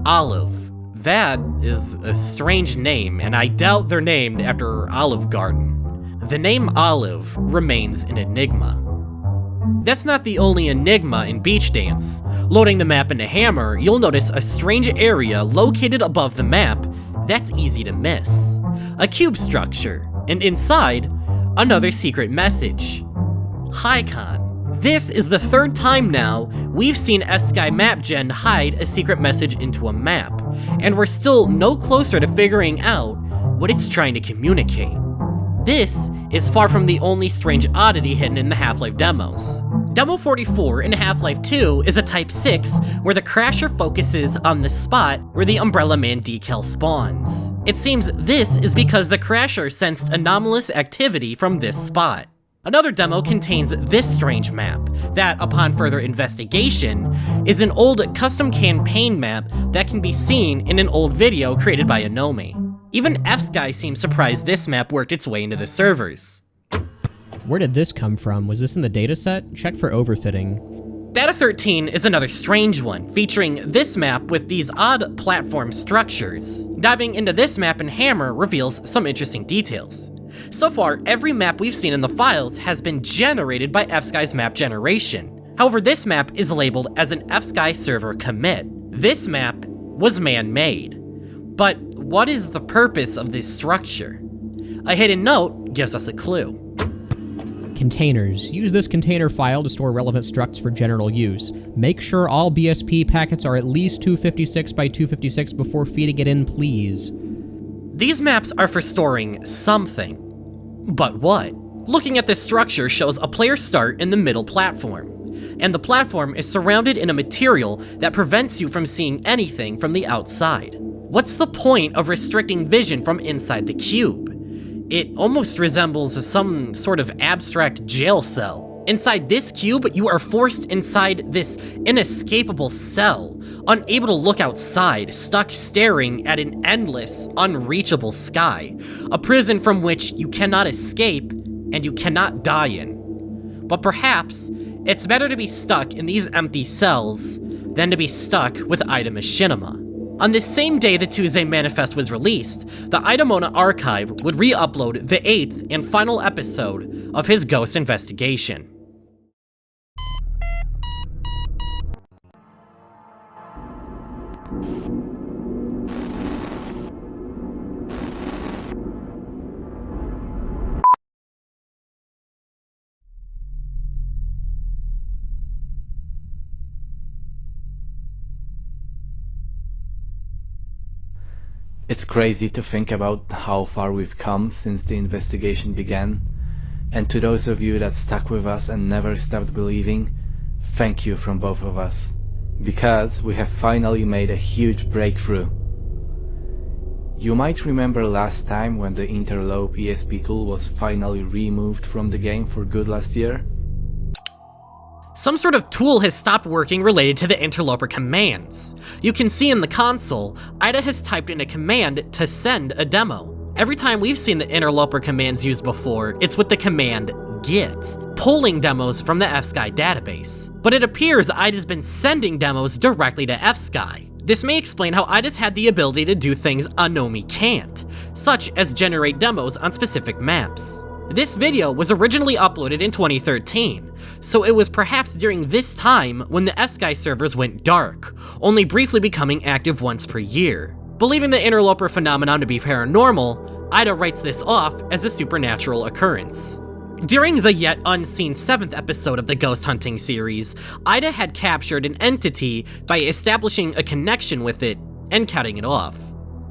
Olive. That is a strange name, and I doubt they're named after Olive Garden. The name Olive remains an enigma. That's not the only enigma in Beach Dance. Loading the map into Hammer, you'll notice a strange area located above the map that's easy to miss. A cube structure, and inside, another secret message. Hi-Con. This is the third time now we've seen F-Sky Map Gen hide a secret message into a map, and we're still no closer to figuring out what it's trying to communicate. This is far from the only strange oddity hidden in the Half-Life demos. Demo 44 in Half-Life 2 is a Type 6 where the crasher focuses on the spot where the Umbrella Man decal spawns. It seems this is because the crasher sensed anomalous activity from this spot. Another demo contains this strange map that, upon further investigation, is an old custom campaign map that can be seen in an old video created by Anomi. Even F-Sky seems surprised this map worked its way into the servers. Where did this come from? Was this in the dataset? Check for overfitting. Data 13 is another strange one, featuring this map with these odd platform structures. Diving into this map in Hammer reveals some interesting details. So far, every map we've seen in the files has been generated by F-Sky's map generation. However, this map is labeled as an F-Sky server commit. This map was man-made. But what is the purpose of this structure? A hidden note gives us a clue. Containers. Use this container file to store relevant structs for general use. Make sure all BSP packets are at least 256 by 256 before feeding it in, please. These maps are for storing something. But what? Looking at this structure shows a player start in the middle platform, and the platform is surrounded in a material that prevents you from seeing anything from the outside. What's the point of restricting vision from inside the cube? It almost resembles some sort of abstract jail cell. Inside this cube, you are forced inside this inescapable cell, unable to look outside, stuck staring at an endless, unreachable sky, a prison from which you cannot escape and you cannot die in. But perhaps it's better to be stuck in these empty cells than to be stuck with Ida Machinima. On this same day the Tuesday Manifest was released, the Idamona archive would re-upload the 8th and final episode of his ghost investigation. It's crazy to think about how far we've come since the investigation began. And to those of you that stuck with us and never stopped believing, thank you from both of us. Because we have finally made a huge breakthrough. You might remember last time when the Interloper ESP tool was finally removed from the game for good last year? Some sort of tool has stopped working related to the Interloper commands. You can see in the console, Ida has typed in a command to send a demo. Every time we've seen the Interloper commands used before, it's with the command get, pulling demos from the FSky database. But it appears Ida's been sending demos directly to FSky. This may explain how Ida's had the ability to do things Anomi can't, such as generate demos on specific maps. This video was originally uploaded in 2013, so it was perhaps during this time when the FSky servers went dark, only briefly becoming active once per year. Believing the Interloper phenomenon to be paranormal, Ida writes this off as a supernatural occurrence. During the yet unseen 7th episode of the ghost hunting series, Ida had captured an entity by establishing a connection with it and cutting it off.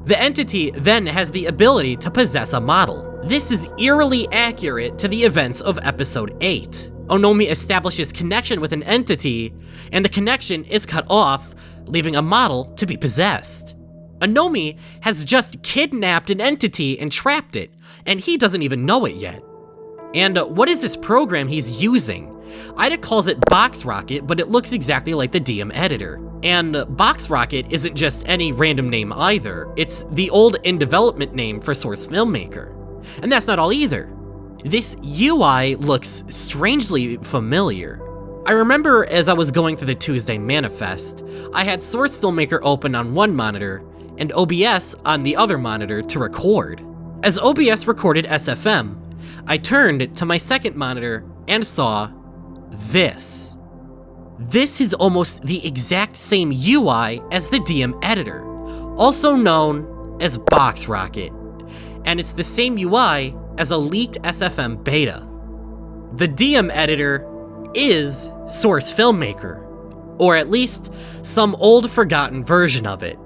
The entity then has the ability to possess a model. This is eerily accurate to the events of episode 8. Anomi establishes connection with an entity, and the connection is cut off, leaving a model to be possessed. Anomi has just kidnapped an entity and trapped it, and he doesn't even know it yet. And what is this program he's using? Ida calls it Box Rocket, but it looks exactly like the DM editor. And Box Rocket isn't just any random name either, it's the old in-development name for Source Filmmaker. And that's not all either. This UI looks strangely familiar. I remember as I was going through the Tuesday manifest, I had Source Filmmaker open on one monitor and OBS on the other monitor to record. As OBS recorded SFM, I turned to my second monitor and saw this. This is almost the exact same UI as the DM editor, also known as Box Rocket, and it's the same UI as a leaked SFM beta. The DM editor is Source Filmmaker, or at least some old forgotten version of it.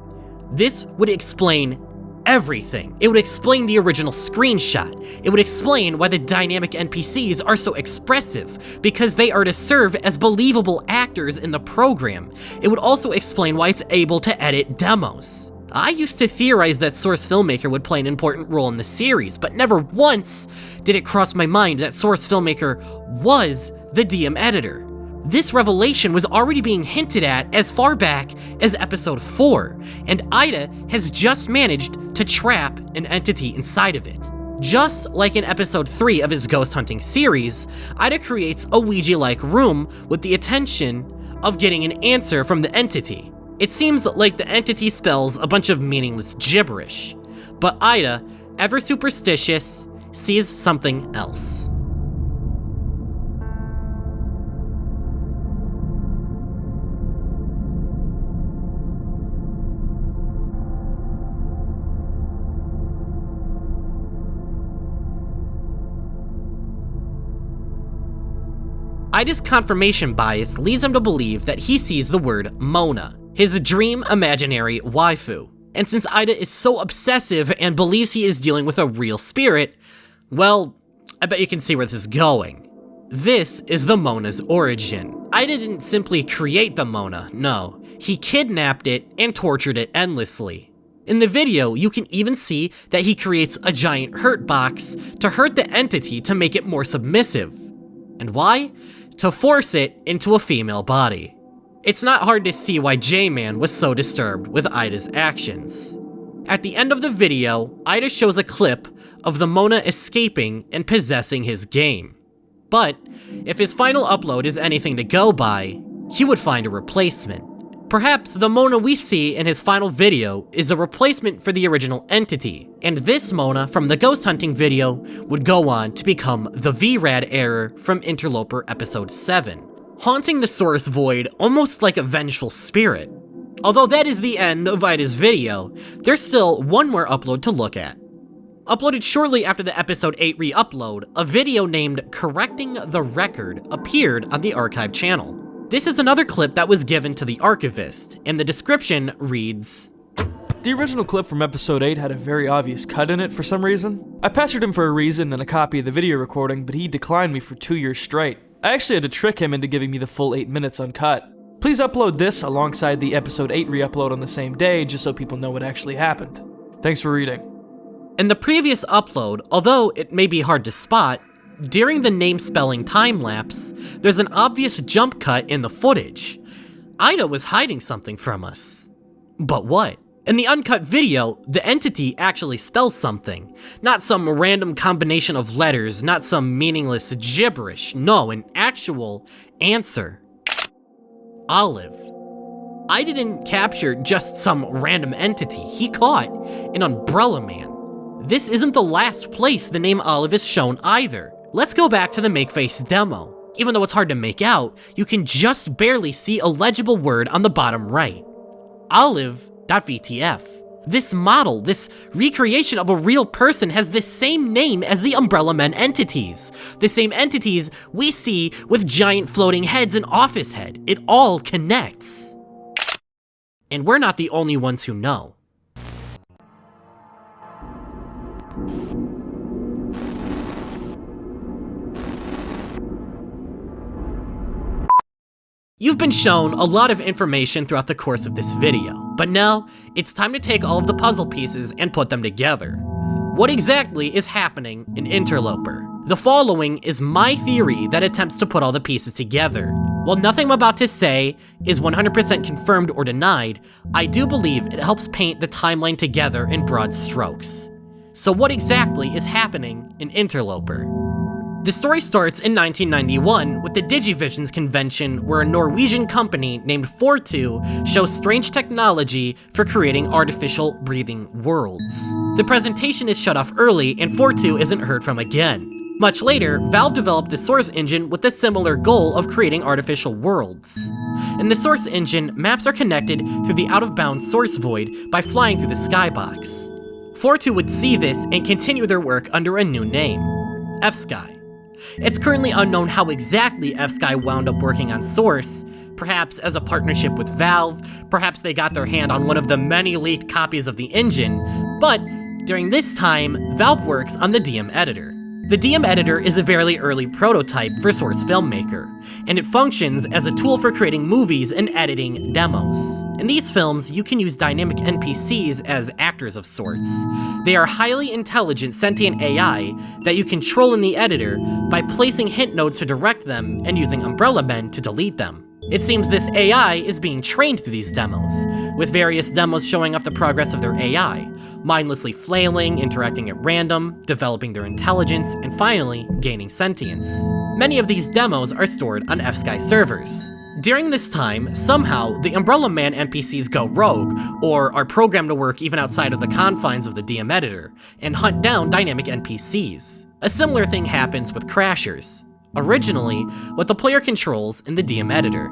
This would explain everything. It would explain the original screenshot. It would explain why the dynamic NPCs are so expressive, because they are to serve as believable actors in the program. It would also explain why it's able to edit demos. I used to theorize that Source Filmmaker would play an important role in the series, but never once did it cross my mind that Source Filmmaker was the DM editor. This revelation was already being hinted at as far back as episode 4, and Ida has just managed to trap an entity inside of it. Just like in episode 3 of his ghost hunting series, Ida creates a Ouija-like room with the intention of getting an answer from the entity. It seems like the entity spells a bunch of meaningless gibberish, but Ida, ever superstitious, sees something else. Ida's confirmation bias leads him to believe that he sees the word Mona, his dream imaginary waifu. And since Ida is so obsessive and believes he is dealing with a real spirit, well, I bet you can see where this is going. This is the Mona's origin. Ida didn't simply create the Mona, no. He kidnapped it and tortured it endlessly. In the video, you can even see that he creates a giant hurt box to hurt the entity to make it more submissive. And why? To force it into a female body. It's not hard to see why J-Man was so disturbed with Ida's actions. At the end of the video, Ida shows a clip of the Mona escaping and possessing his game. But if his final upload is anything to go by, he would find a replacement. Perhaps the Mona we see in his final video is a replacement for the original entity, and this Mona from the ghost hunting video would go on to become the VRAD error from Interloper episode 7, haunting the source void almost like a vengeful spirit. Although that is the end of Ida's video, there's still one more upload to look at. Uploaded shortly after the episode 8 re-upload, a video named Correcting the Record appeared on the archive channel. This is another clip that was given to the archivist, and the description reads, The original clip from episode 8 had a very obvious cut in it for some reason. I pestered him for a reason and a copy of the video recording, but he declined me for 2 years straight. I actually had to trick him into giving me the full 8 minutes uncut. Please upload this alongside the episode 8 re-upload on the same day, just so people know what actually happened. Thanks for reading. In the previous upload, although it may be hard to spot, during the name spelling time-lapse, there's an obvious jump cut in the footage. Ida was hiding something from us. But what? In the uncut video, the entity actually spells something. Not some random combination of letters, not some meaningless gibberish. No, an actual answer. Olive. I didn't capture just some random entity. He caught an Umbrella Man. This isn't the last place the name Olive is shown either. Let's go back to the Makeface demo. Even though it's hard to make out, you can just barely see a legible word on the bottom right. Olive.vtf. This model, this recreation of a real person has the same name as the Umbrella Men entities. The same entities we see with giant floating heads and Office Head. It all connects. And we're not the only ones who know. You've been shown a lot of information throughout the course of this video, but now it's time to take all of the puzzle pieces and put them together. What exactly is happening in Interloper? The following is my theory that attempts to put all the pieces together. While nothing I'm about to say is 100% confirmed or denied, I do believe it helps paint the timeline together in broad strokes. So what exactly is happening in Interloper? The story starts in 1991 with the Digivisions convention, where a Norwegian company named Fortu shows strange technology for creating artificial breathing worlds. The presentation is shut off early and Fortu isn't heard from again. Much later, Valve developed the Source Engine with the similar goal of creating artificial worlds. In the Source Engine, maps are connected through the out-of-bounds source void by flying through the Skybox. Fortu would see this and continue their work under a new name, F-Sky. It's currently unknown how exactly F-Sky wound up working on Source, perhaps as a partnership with Valve, perhaps they got their hand on one of the many leaked copies of the engine, but during this time, Valve works on the DM editor. The DM editor is a very early prototype for Source Filmmaker, and it functions as a tool for creating movies and editing demos. In these films, you can use dynamic NPCs as actors of sorts. They are highly intelligent sentient AI that you control in the editor by placing hint nodes to direct them and using Umbrella Men to delete them. It seems this AI is being trained through these demos, with various demos showing off the progress of their AI, mindlessly flailing, interacting at random, developing their intelligence, and finally, gaining sentience. Many of these demos are stored on F-Sky servers. During this time, somehow, the Umbrella Man NPCs go rogue, or are programmed to work even outside of the confines of the DM editor, and hunt down dynamic NPCs. A similar thing happens with Crashers, originally what the player controls in the DM editor.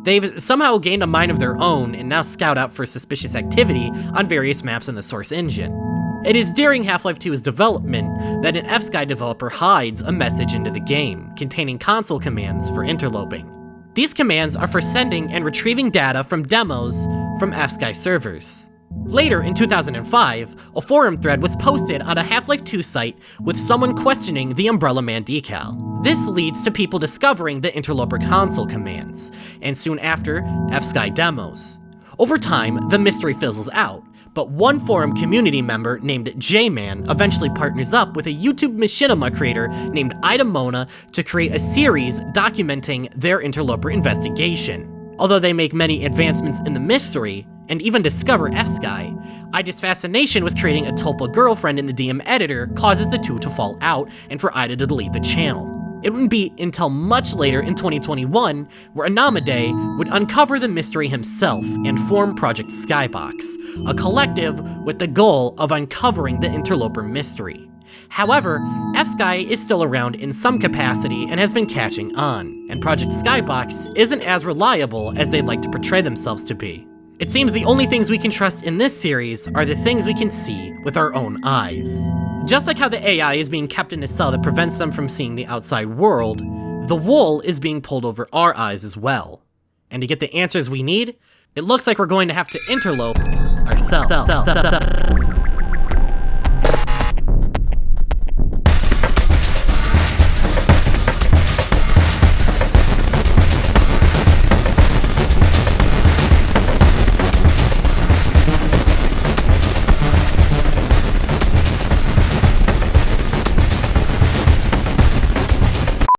They've somehow gained a mind of their own and now scout out for suspicious activity on various maps in the Source Engine. It is during Half-Life 2's development that an F-Sky developer hides a message into the game, containing console commands for interloping. These commands are for sending and retrieving data from demos from F-Sky servers. Later, in 2005, a forum thread was posted on a Half-Life 2 site with someone questioning the Umbrella Man decal. This leads to people discovering the Interloper console commands, and soon after, F-Sky demos. Over time, the mystery fizzles out, but one forum community member named J-Man eventually partners up with a YouTube machinima creator named Ida Mona to create a series documenting their Interloper investigation. Although they make many advancements in the mystery, and even discover F-Sky, Ida's fascination with creating a Tulpa girlfriend in the DM editor causes the two to fall out and for Ida to delete the channel. It wouldn't be until much later in 2021 where Anamade would uncover the mystery himself and form Project Skybox, a collective with the goal of uncovering the Interloper mystery. However, F-Sky is still around in some capacity and has been catching on, and Project Skybox isn't as reliable as they'd like to portray themselves to be. It seems the only things we can trust in this series are the things we can see with our own eyes. Just like how the AI is being kept in a cell that prevents them from seeing the outside world, the wool is being pulled over our eyes as well. And to get the answers we need, it looks like we're going to have to interlope ourselves.